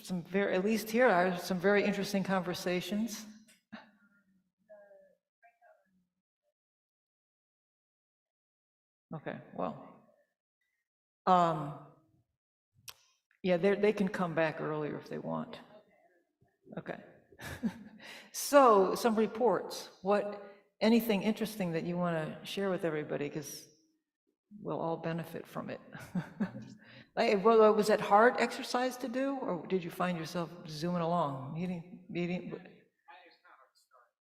Some very, at least here are some very interesting conversations. Okay, well, yeah, they can come back earlier if they want. Okay. So, some reports. Anything interesting that you want to share with everybody, because we'll all benefit from it. Well, was that hard exercise to do, or did you find yourself zooming along?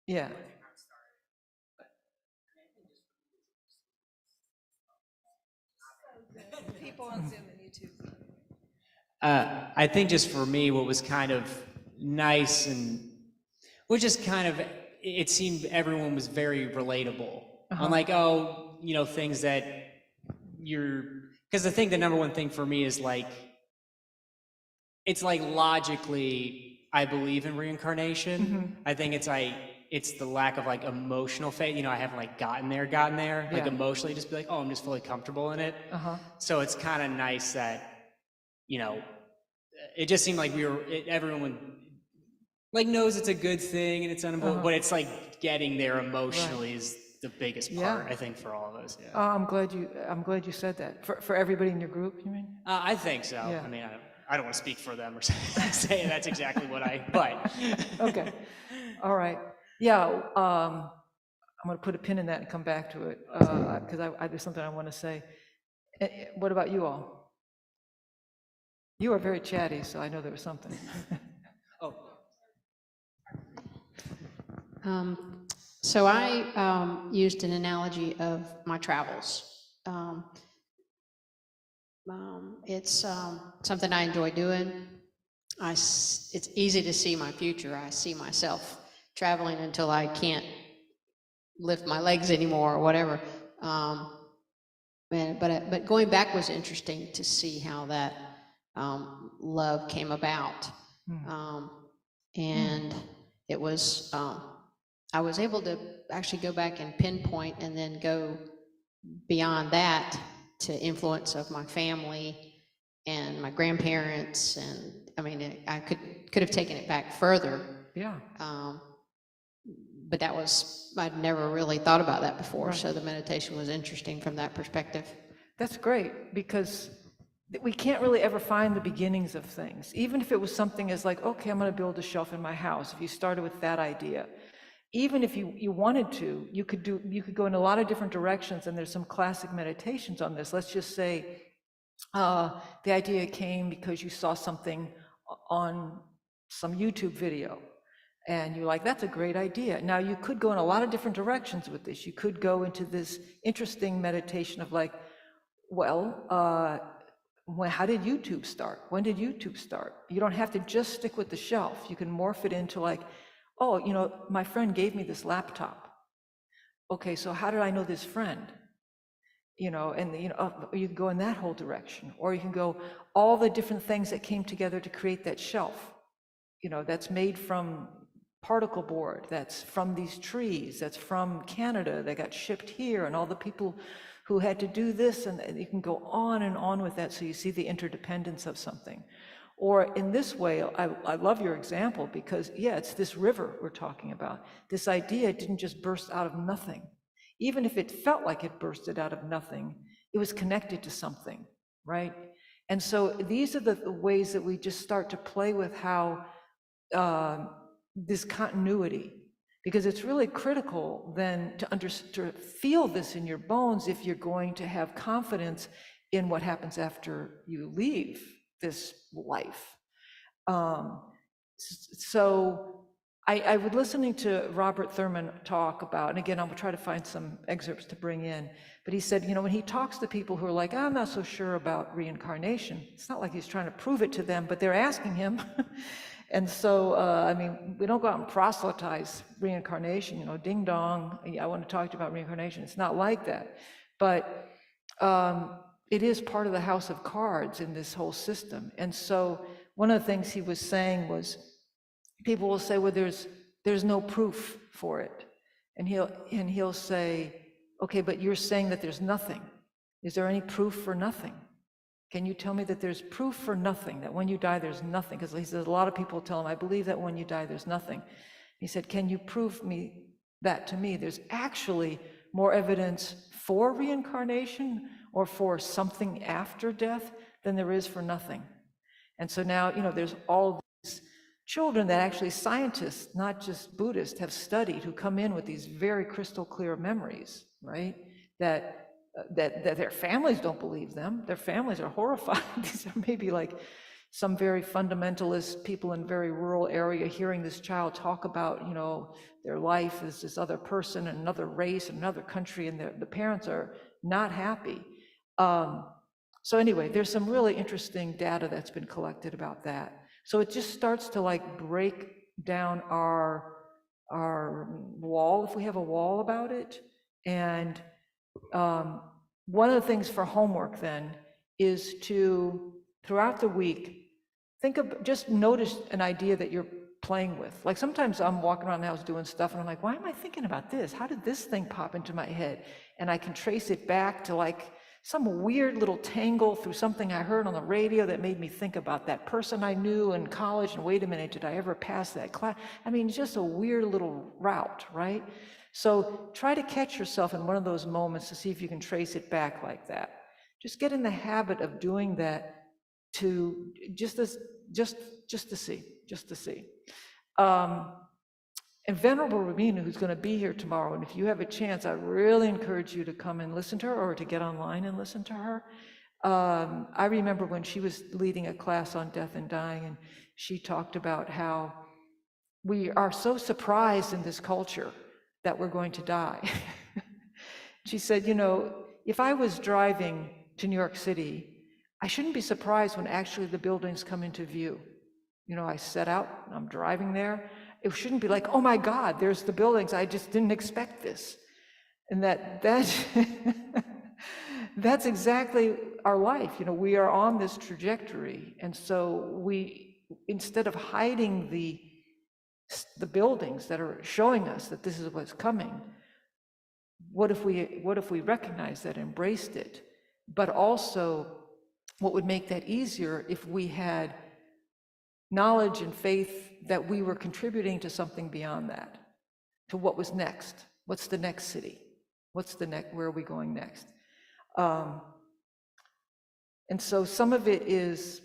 Yeah. People on Zoom and YouTube. I think just for me, what was kind of nice and was just kind of, it seemed everyone was very relatable. On like, oh, you know, things that because I think the number one thing for me is like, it's like logically, I believe in reincarnation. I think it's the lack of like emotional faith. You know, I haven't like gotten there, like Yeah. emotionally just be like, oh, I'm just fully comfortable in it. So it's kind of nice that, you know, it just seemed like everyone like knows it's a good thing and it's unavoidable, but it's like getting there emotionally is the biggest part, I think, for all of us. Yeah. I'm glad you said that. For everybody in your group, you mean? I think so. Yeah. I mean, I don't want to speak for them or say that's exactly what but. Okay. All right. Yeah. I'm going to put a pin in that and come back to it because there's something I want to say. What about you all? You are very chatty, so I know there was something. Oh, So I used an analogy of my travels. It's something I enjoy doing. It's easy to see my future. I see myself traveling until I can't lift my legs anymore or whatever. But going back was interesting to see how that love came about. And it was, I was able to actually go back and pinpoint and then go beyond that to influence of my family and my grandparents. And I mean, I could have taken it back further. Yeah. But that was, I'd never really thought about that before. Right. So the meditation was interesting from that perspective. That's great, because we can't really ever find the beginnings of things. Even if it was something as like, okay, I'm going to build a shelf in my house. If you started with that idea, even if you wanted to, you could go in a lot of different directions. And there's some classic meditations on this. Let's just say the idea came because you saw something on some YouTube video. And you're like, that's a great idea. Now, you could go in a lot of different directions with this. You could go into this interesting meditation of like, well, how did YouTube start? When did YouTube start? You don't have to just stick with the shelf. You can morph it into like, oh, my friend gave me this laptop. Okay, so how did I know this friend? You can go in that whole direction. Or you can go all the different things that came together to create that shelf. That's made from particle board, that's from these trees, that's from Canada, that got shipped here, and all the people who had to do this, and you can go on and on with that, so you see the interdependence of something. Or in this way, I love your example, because it's this river we're talking about. This idea didn't just burst out of nothing. Even if it felt like it bursted out of nothing, it was connected to something, right? And so these are the ways that we just start to play with how this continuity, because it's really critical then to feel this in your bones if you're going to have confidence in what happens after you leave this life. So I was listening to Robert Thurman talk about, and again, I'll try to find some excerpts to bring in, but he said, when he talks to people who are like, I'm not so sure about reincarnation, it's not like he's trying to prove it to them, but they're asking him. And so, we don't go out and proselytize reincarnation, ding dong, I want to talk to you about reincarnation. It's not like that. But it is part of the house of cards in this whole system. And so one of the things he was saying was, people will say, well, there's no proof for it. And he'll say, okay, but you're saying that there's nothing. Is there any proof for nothing? Can you tell me that there's proof for nothing, that when you die, there's nothing? Because he says a lot of people tell him, I believe that when you die, there's nothing. He said, can you prove that to me? There's actually more evidence for reincarnation or for something after death than there is for nothing. And so now, there's all these children that actually scientists, not just Buddhists, have studied, who come in with these very crystal clear memories, right? That their families don't believe them. Their families are horrified. These are maybe like some very fundamentalist people in a very rural area hearing this child talk about, their life as this other person, another race, another country, and the parents are not happy. So anyway, there's some really interesting data that's been collected about that. So it just starts to like break down our wall, if we have a wall about it. And one of the things for homework then is to, throughout the week, just notice an idea that you're playing with. Like sometimes I'm walking around the house doing stuff and I'm like, why am I thinking about this? How did this thing pop into my head? And I can trace it back to like some weird little tangle through something I heard on the radio that made me think about that person I knew in college, and wait a minute, did I ever pass that class? Just a weird little route, right? So try to catch yourself in one of those moments to see if you can trace it back like that. Just get in the habit of doing that to just to see. And Venerable Rabina, who's going to be here tomorrow, and if you have a chance, I really encourage you to come and listen to her, or to get online and listen to her. I remember when she was leading a class on death and dying, and she talked about how we are so surprised in this culture that we're going to die. She said, you know, if I was driving to New York City, I shouldn't be surprised when actually the buildings come into view. You know, I set out, I'm driving there. It shouldn't be like, oh my God, there's the buildings. I just didn't expect this. And that's exactly our life. You know, we are on this trajectory. And so we, instead of hiding the buildings that are showing us that this is what's coming, what if we recognize that, embraced it? But also, what would make that easier if we had knowledge and faith that we were contributing to something beyond that, to what was next. What's the next city? What's the next, where are we going next? And so some of it is,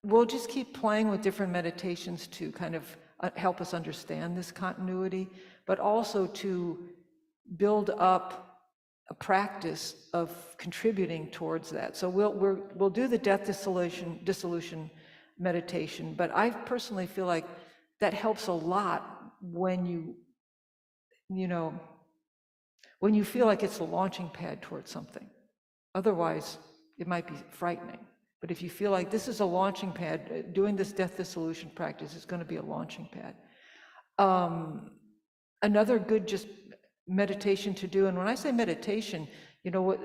we'll just keep playing with different meditations to kind of help us understand this continuity, but also to build up a practice of contributing towards that. So we'll do the death dissolution meditation, but I personally feel like that helps a lot when you feel like it's a launching pad towards something. Otherwise, it might be frightening. But if you feel like this is a launching pad, doing this death dissolution practice is going to be a launching pad. Another good just meditation to do, and when I say meditation, you know what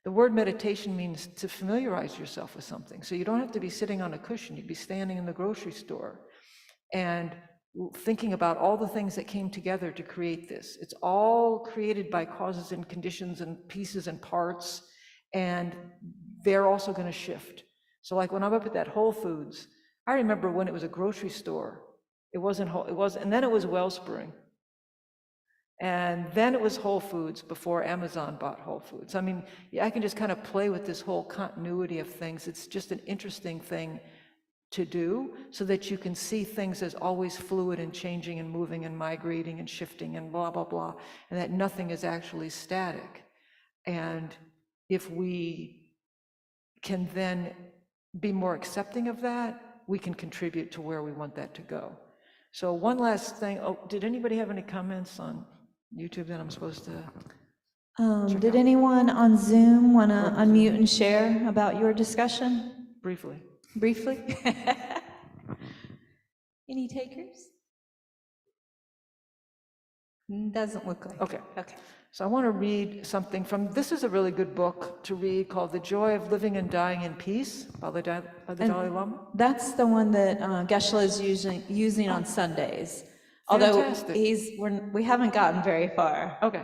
the word meditation means, to familiarize yourself with something. So you don't have to be sitting on a cushion. You'd be standing in the grocery store and thinking about all the things that came together to create this. It's all created by causes and conditions and pieces and parts, and they're also going to shift. So like when I'm up at that Whole Foods, I remember when it was a grocery store, and then it was Wellspring. And then it was Whole Foods before Amazon bought Whole Foods. I mean, I can just kind of play with this whole continuity of things. It's just an interesting thing to do so that you can see things as always fluid and changing and moving and migrating and shifting and blah, blah, blah, and that nothing is actually static. And if we can then be more accepting of that, we can contribute to where we want that to go. So one last thing. Oh, did anybody have any comments on YouTube that I'm supposed to? Did anyone on Zoom want to unmute and share about your discussion? Briefly. Any takers? Doesn't look like. Okay. Okay. So I want to read something from, this is a really good book to read called The Joy of Living and Dying in Peace by the Dalai Lama. That's the one that Geshe is using on Sundays. Although Fantastic. we haven't gotten very far. Okay.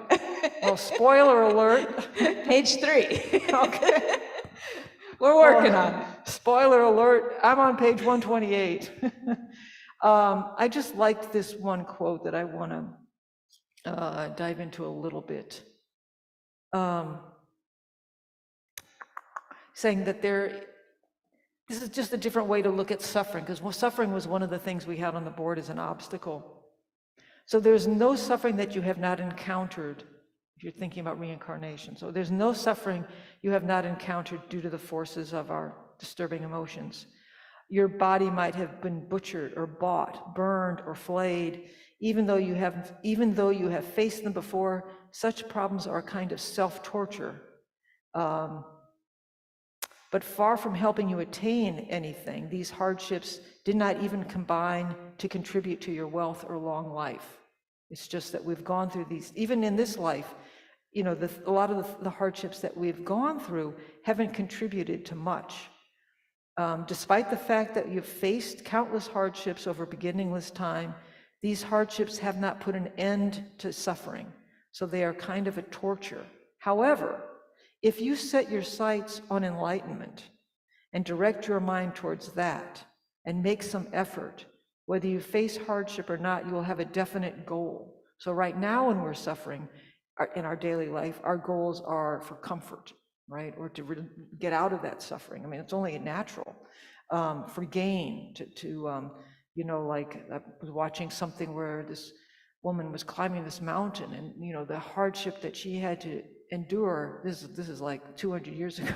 Well, spoiler alert. Page 3. Okay. We're working on it. Spoiler alert, I'm on page 128. I just liked this one quote that I want to dive into a little bit. Saying that this is just a different way to look at suffering, because suffering was one of the things we had on the board as an obstacle. So there's no suffering that you have not encountered if you're thinking about reincarnation. So there's no suffering you have not encountered due to the forces of our disturbing emotions. Your body might have been butchered or bought, burned or flayed, even though you have faced them before. Such problems are a kind of self-torture. But far from helping you attain anything, these hardships did not even combine to contribute to your wealth or long life. It's just that we've gone through these, even in this life, you know, a lot of the hardships that we've gone through haven't contributed to much. Despite the fact that you've faced countless hardships over beginningless time, these hardships have not put an end to suffering. So they are kind of a torture. However, if you set your sights on enlightenment and direct your mind towards that and make some effort, whether you face hardship or not, you will have a definite goal. So right now when we're suffering in our daily life, our goals are for comfort, right? Or to get out of that suffering. I mean, it's only natural. For gain, you know, like I was watching something where this woman was climbing this mountain, and you know, the hardship that she had to endure, this is like 200 years ago,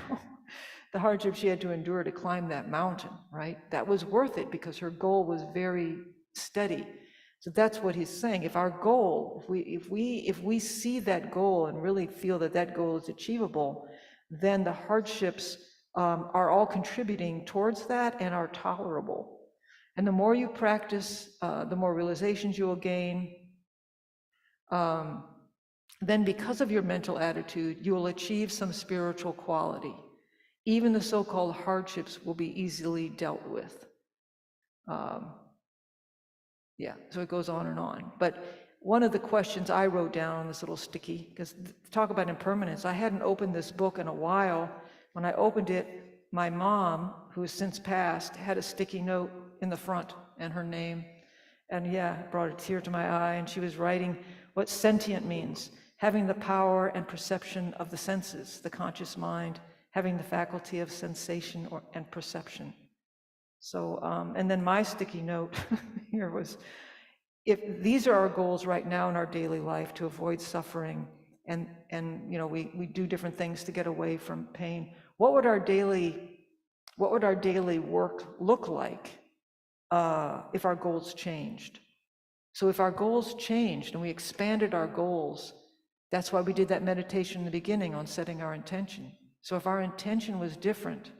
the hardship she had to endure to climb that mountain, right? That was worth it because her goal was very steady. So that's what he's saying. If our goal, if we see that goal and really feel that that goal is achievable, then the hardships are all contributing towards that and are tolerable. And the more you practice, the more realizations you will gain. Then because of your mental attitude, you will achieve some spiritual quality. Even the so-called hardships will be easily dealt with. Yeah, so it goes on and on. But one of the questions I wrote down on this little sticky, because talk about impermanence, I hadn't opened this book in a while. When I opened it, my mom, who has since passed, had a sticky note in the front and her name. And yeah, it brought a tear to my eye, and she was writing what sentient means, having the power and perception of the senses, the conscious mind, having the faculty of sensation and perception. So, and then my sticky note here was, if these are our goals right now in our daily life to avoid suffering, and you know, we do different things to get away from pain, what would our daily work look like if our goals changed? So if our goals changed and we expanded our goals, that's why we did that meditation in the beginning on setting our intention. So if our intention was different,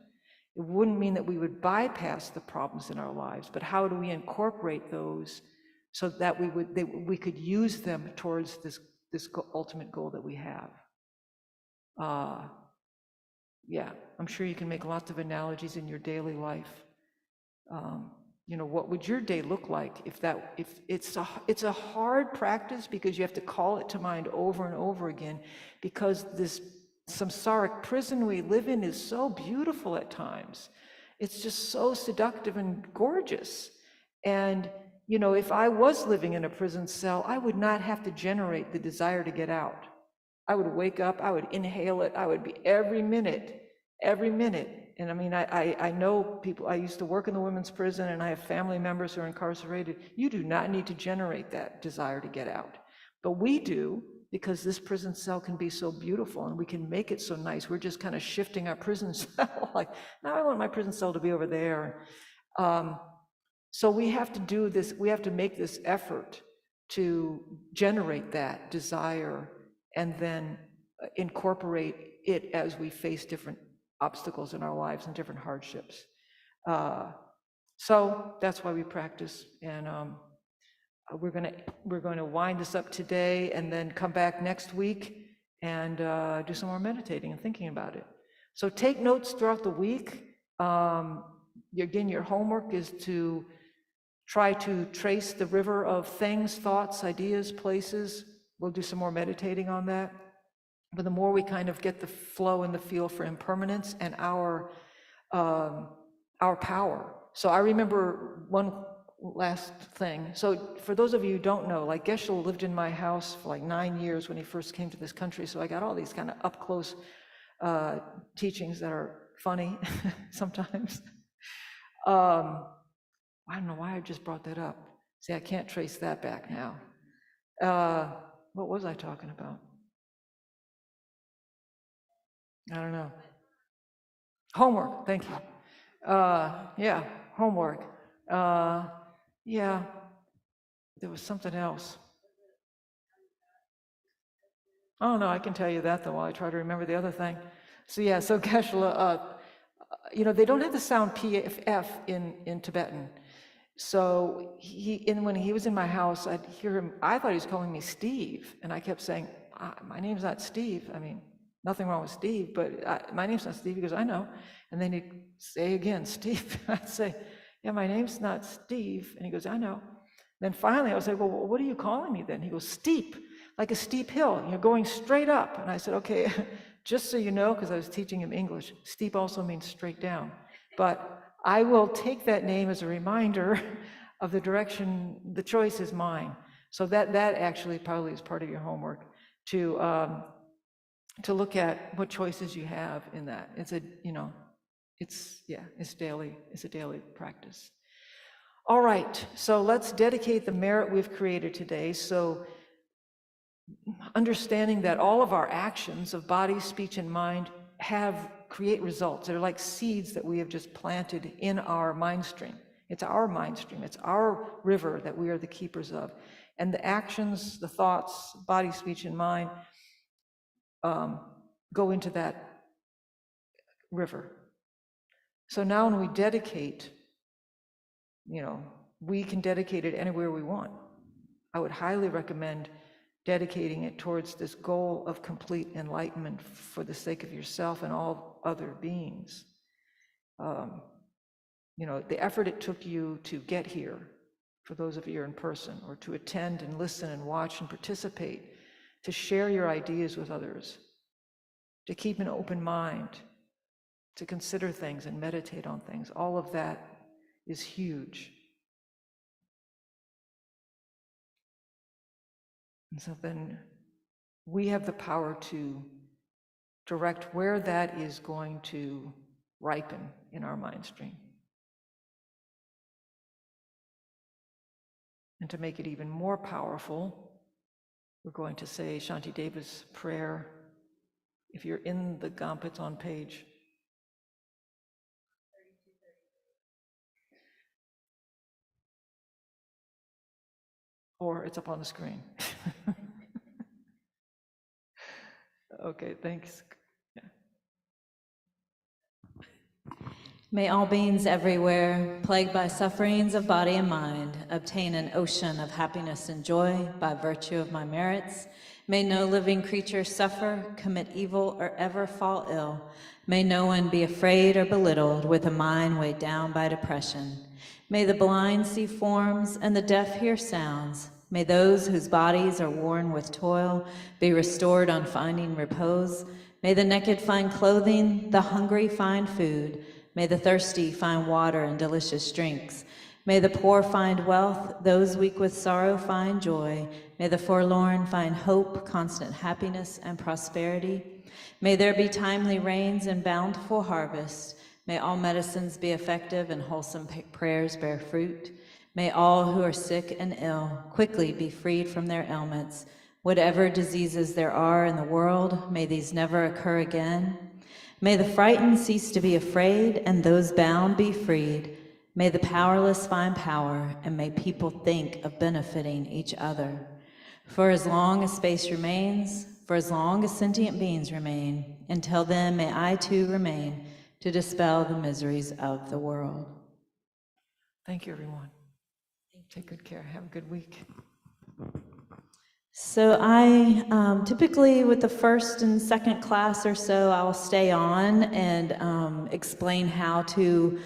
it wouldn't mean that we would bypass the problems in our lives, but how do we incorporate those so that we could use them towards this ultimate goal that we have? Yeah, I'm sure you can make lots of analogies in your daily life. You know, what would your day look like if it's a hard practice, because you have to call it to mind over and over again, because this samsaric prison we live in is so beautiful at times. It's just so seductive and gorgeous. And, you know, if I was living in a prison cell, I would not have to generate the desire to get out. I would wake up, I would inhale it, I would be every minute. And I mean, I know people, I used to work in the women's prison, and I have family members who are incarcerated. You do not need to generate that desire to get out. But we do, because this prison cell can be so beautiful and we can make it so nice. We're just kind of shifting our prison cell, like, now I want my prison cell to be over there. So we have to do this, we have to make this effort to generate that desire and then incorporate it as we face different obstacles in our lives and different hardships. So that's why we practice. And we're going to wind this up today and then come back next week and do some more meditating and thinking about it. So take notes throughout the week. Again, your homework is to try to trace the river of things, thoughts, ideas, places. We'll do some more meditating on that. But the more we kind of get the flow and the feel for impermanence and our power. So I remember one last thing. So for those of you who don't know, like Geshe lived in my house for like 9 years when he first came to this country. So I got all these kind of up close teachings that are funny sometimes. I don't know why I just brought that up. See, I can't trace that back now. What was I talking about? I don't know. Homework, thank you. Yeah, homework. Yeah, there was something else. Oh no, I can tell you that though while I try to remember the other thing. So yeah, so Geshe, you know, they don't have the sound PF in Tibetan. So when he was in my house, I'd hear him, I thought he was calling me Steve, and I kept saying, my name's not Steve. I mean, nothing wrong with Steve, but my name's not Steve. He goes, I know. And then he'd say again, Steve. I'd say, yeah, my name's not Steve. And he goes, I know. Then finally I was like, well, what are you calling me then? He goes, steep, like a steep hill. You're going straight up. And I said, okay, just so you know, because I was teaching him English, steep also means straight down. But I will take that name as a reminder of the direction, the choice is mine. So that actually probably is part of your homework, to look at what choices you have in that. It's a, you know, it's a daily practice. All right, so let's dedicate the merit we've created today. So understanding that all of our actions of body, speech, and mind have create results. They're like seeds that we have just planted in our mind stream. It's our mind stream. It's our river that we are the keepers of. And the actions, the thoughts, body, speech, and mind go into that river. So now when we dedicate, we can dedicate it anywhere we want. I would highly recommend dedicating it towards this goal of complete enlightenment for the sake of yourself and all other beings. The effort it took you to get here, for those of you who are in person, or to attend and listen and watch and participate, to share your ideas with others, to keep an open mind, to consider things and meditate on things, all of that is huge. And so then we have the power to direct where that is going to ripen in our mind stream. And to make it even more powerful, we're going to say Shantideva's prayer. If you're in the Kadampa, it's on page. Or it's up on the screen. Okay, thanks. May all beings everywhere, plagued by sufferings of body and mind, obtain an ocean of happiness and joy by virtue of my merits. May no living creature suffer, commit evil, or ever fall ill. May no one be afraid or belittled with a mind weighed down by depression. May the blind see forms and the deaf hear sounds. May those whose bodies are worn with toil be restored on finding repose. May the naked find clothing, the hungry find food. May the thirsty find water and delicious drinks. May the poor find wealth, those weak with sorrow find joy. May the forlorn find hope, constant happiness, and prosperity. May there be timely rains and bountiful harvest. May all medicines be effective and wholesome prayers bear fruit. May all who are sick and ill quickly be freed from their ailments. Whatever diseases there are in the world, may these never occur again. May the frightened cease to be afraid, and those bound be freed. May the powerless find power, and may people think of benefiting each other. For as long as space remains, for as long as sentient beings remain, until then may I too remain to dispel the miseries of the world. Thank you, everyone. Take good care. Have a good week. So I typically with the first and second class or so, I'll stay on and explain how to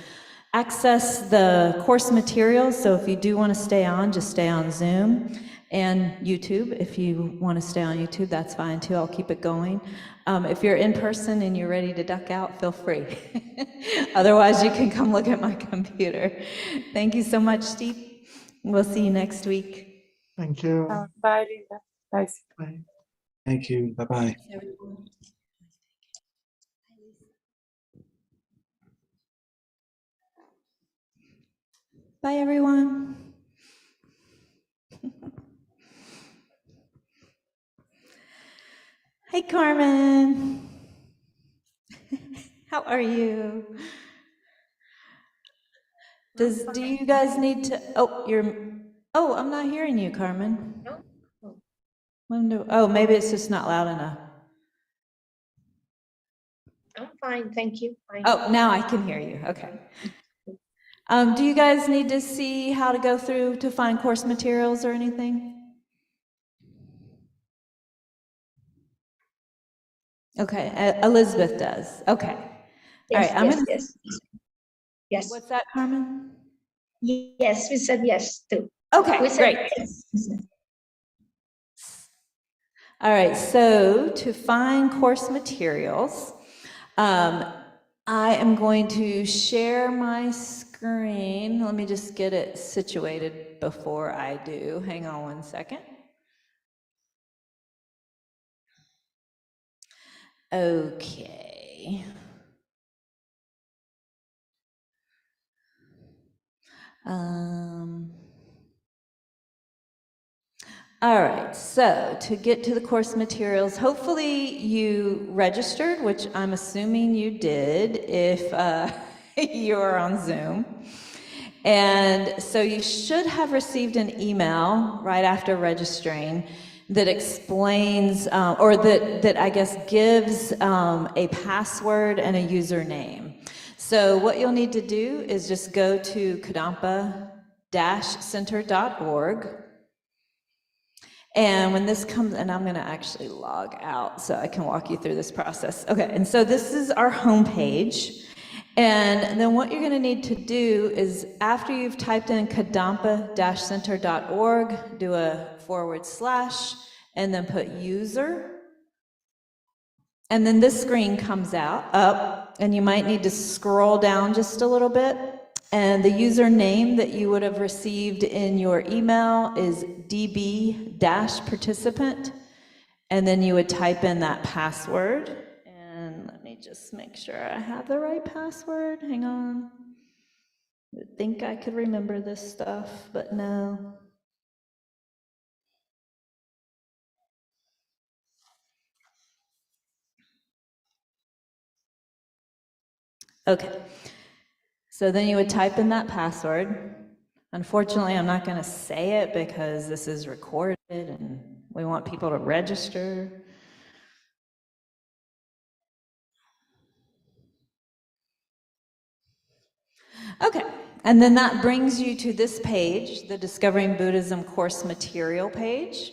access the course materials. So if you do want to stay on, just stay on Zoom and YouTube. If you want to stay on YouTube, that's fine too. I'll keep it going. If you're in person and you're ready to duck out, feel free. Otherwise, you can come look at my computer. Thank you so much, Steve. We'll see you next week. Thank you. Bye, Linda. Nice. Bye. Thank you. Bye-bye. Bye, everyone. Hey, Carmen. How are you? Do you guys need to, I'm not hearing you, Carmen. Oh, maybe it's just not loud enough. I'm fine, thank you. Fine. Oh, now I can hear you, okay. Do you guys need to see how to go through to find course materials or anything? Okay, Elizabeth does, okay. All right, I'm gonna. Yes. What's that, Carmen? Yes, we said yes too. Okay, We said great. yes. All right, so to find course materials, I am going to share my screen. Let me just get it situated before I do. Hang on one second. Okay. All right, so to get to the course materials, hopefully you registered, which I'm assuming you did if you are on Zoom. And so you should have received an email right after registering that explains, or that I guess gives a password and a username. So what you'll need to do is just go to kadampa-center.org. And when this comes, and I'm going to actually log out so I can walk you through this process. Okay, and so this is our homepage. And then what you're going to need to do is, after you've typed in kadampa-center.org, do a / and then put user. And then this screen comes up, and you might need to scroll down just a little bit. And the username that you would have received in your email is db-participant. And then you would type in that password. And let me just make sure I have the right password. Hang on. I would think I could remember this stuff, but no. Okay. So then you would type in that password. Unfortunately, I'm not going to say it because this is recorded and we want people to register. Okay, and then that brings you to this page, the Discovering Buddhism course material page.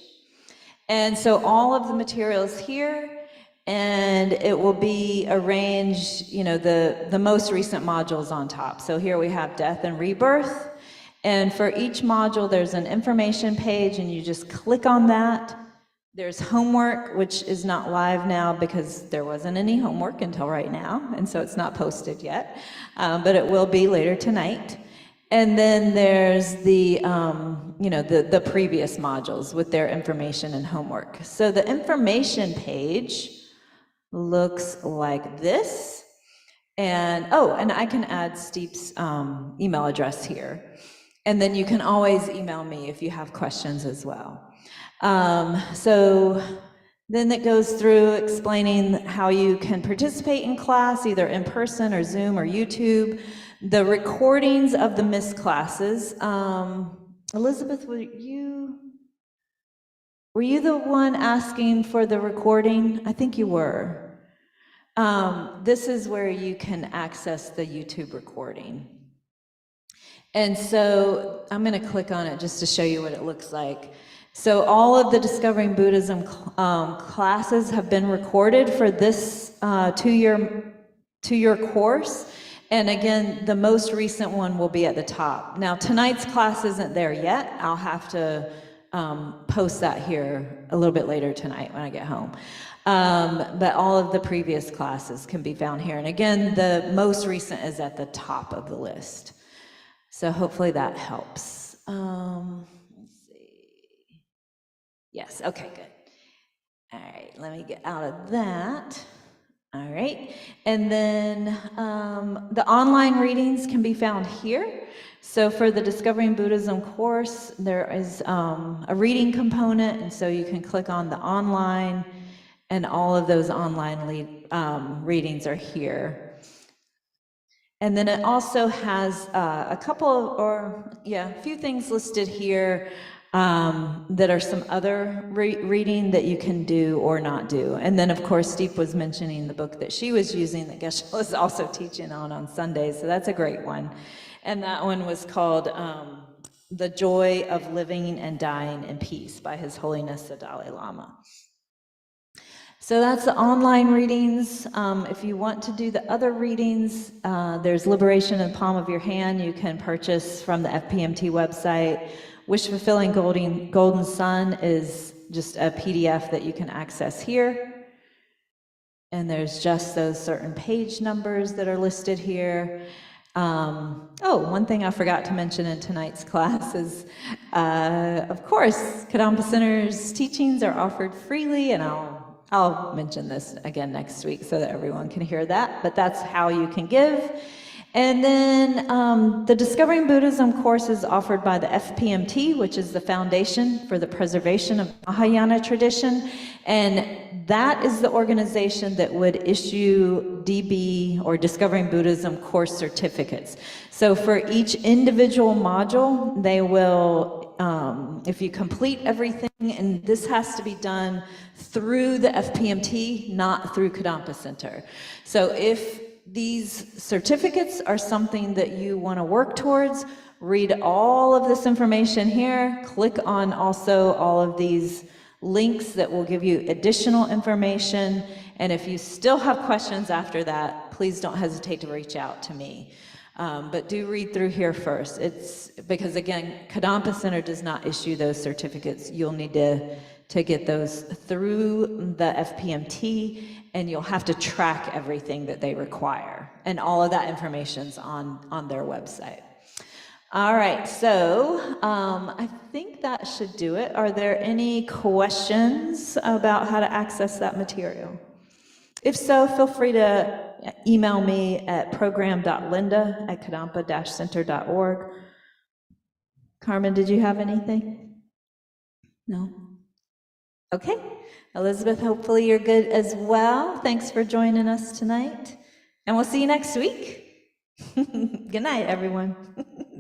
And so all of the materials here, and it will be arranged, you know, the most recent modules on top. So here we have Death and Rebirth. And for each module, there's an information page, and you just click on that. There's homework, which is not live now because there wasn't any homework until right now, and so it's not posted yet, but it will be later tonight. And then there's the, you know, the previous modules with their information and homework. So the information page looks like this. And, oh, and I can add Steep's email address here. And then you can always email me if you have questions as well. So then it goes through explaining how you can participate in class, either in person or Zoom or YouTube. The recordings of the missed classes. Elizabeth, were you the one asking for the recording? I think you were. This is where you can access the YouTube recording. And so I'm going to click on it just to show you what it looks like. So all of the Discovering Buddhism classes have been recorded for this two-year course. And again, the most recent one will be at the top. Now, tonight's class isn't there yet. I'll have to post that here a little bit later tonight when I get home. But all of the previous classes can be found here. And again, the most recent is at the top of the list. So hopefully that helps. Let's see. Yes, okay, good. All right, let me get out of that. All right, and then the online readings can be found here. So for the Discovering Buddhism course, there is a reading component, and so you can click on the online, and all of those online readings are here. And then it also has a few things listed here that are some other reading that you can do or not do. And then, of course, Steve was mentioning the book that she was using that Geshe was also teaching on Sundays, so that's a great one. And that one was called The Joy of Living and Dying in Peace by His Holiness the Dalai Lama. So that's the online readings. If you want to do the other readings, there's Liberation in the Palm of Your Hand. You can purchase from the FPMT website. Wish Fulfilling Golden Sun is just a PDF that you can access here. And there's just those certain page numbers that are listed here. One thing I forgot to mention in tonight's class is, of course, Kadampa Center's teachings are offered freely, and I'll mention this again next week so that everyone can hear that, but that's how you can give. And then the Discovering Buddhism course is offered by the FPMT, which is the Foundation for the Preservation of Mahayana Tradition. And that is the organization that would issue DB or Discovering Buddhism course certificates. So for each individual module, they will, if you complete everything, and this has to be done through the FPMT, not through Kadampa Center. So if these certificates are something that you want to work towards, read all of this information here, click on also all of these links that will give you additional information, and if you still have questions after that, please don't hesitate to reach out to me. But do read through here first. It's because, again, Kadampa Center does not issue those certificates. You'll need to get those through the FPMT, and you'll have to track everything that they require. And all of that information's on their website. All right, so I think that should do it. Are there any questions about how to access that material? If so, feel free to email me at program.linda@kadampa-center.org. Carmen, did you have anything? No? Okay. Elizabeth, hopefully you're good as well. Thanks for joining us tonight. And we'll see you next week. Good night, everyone.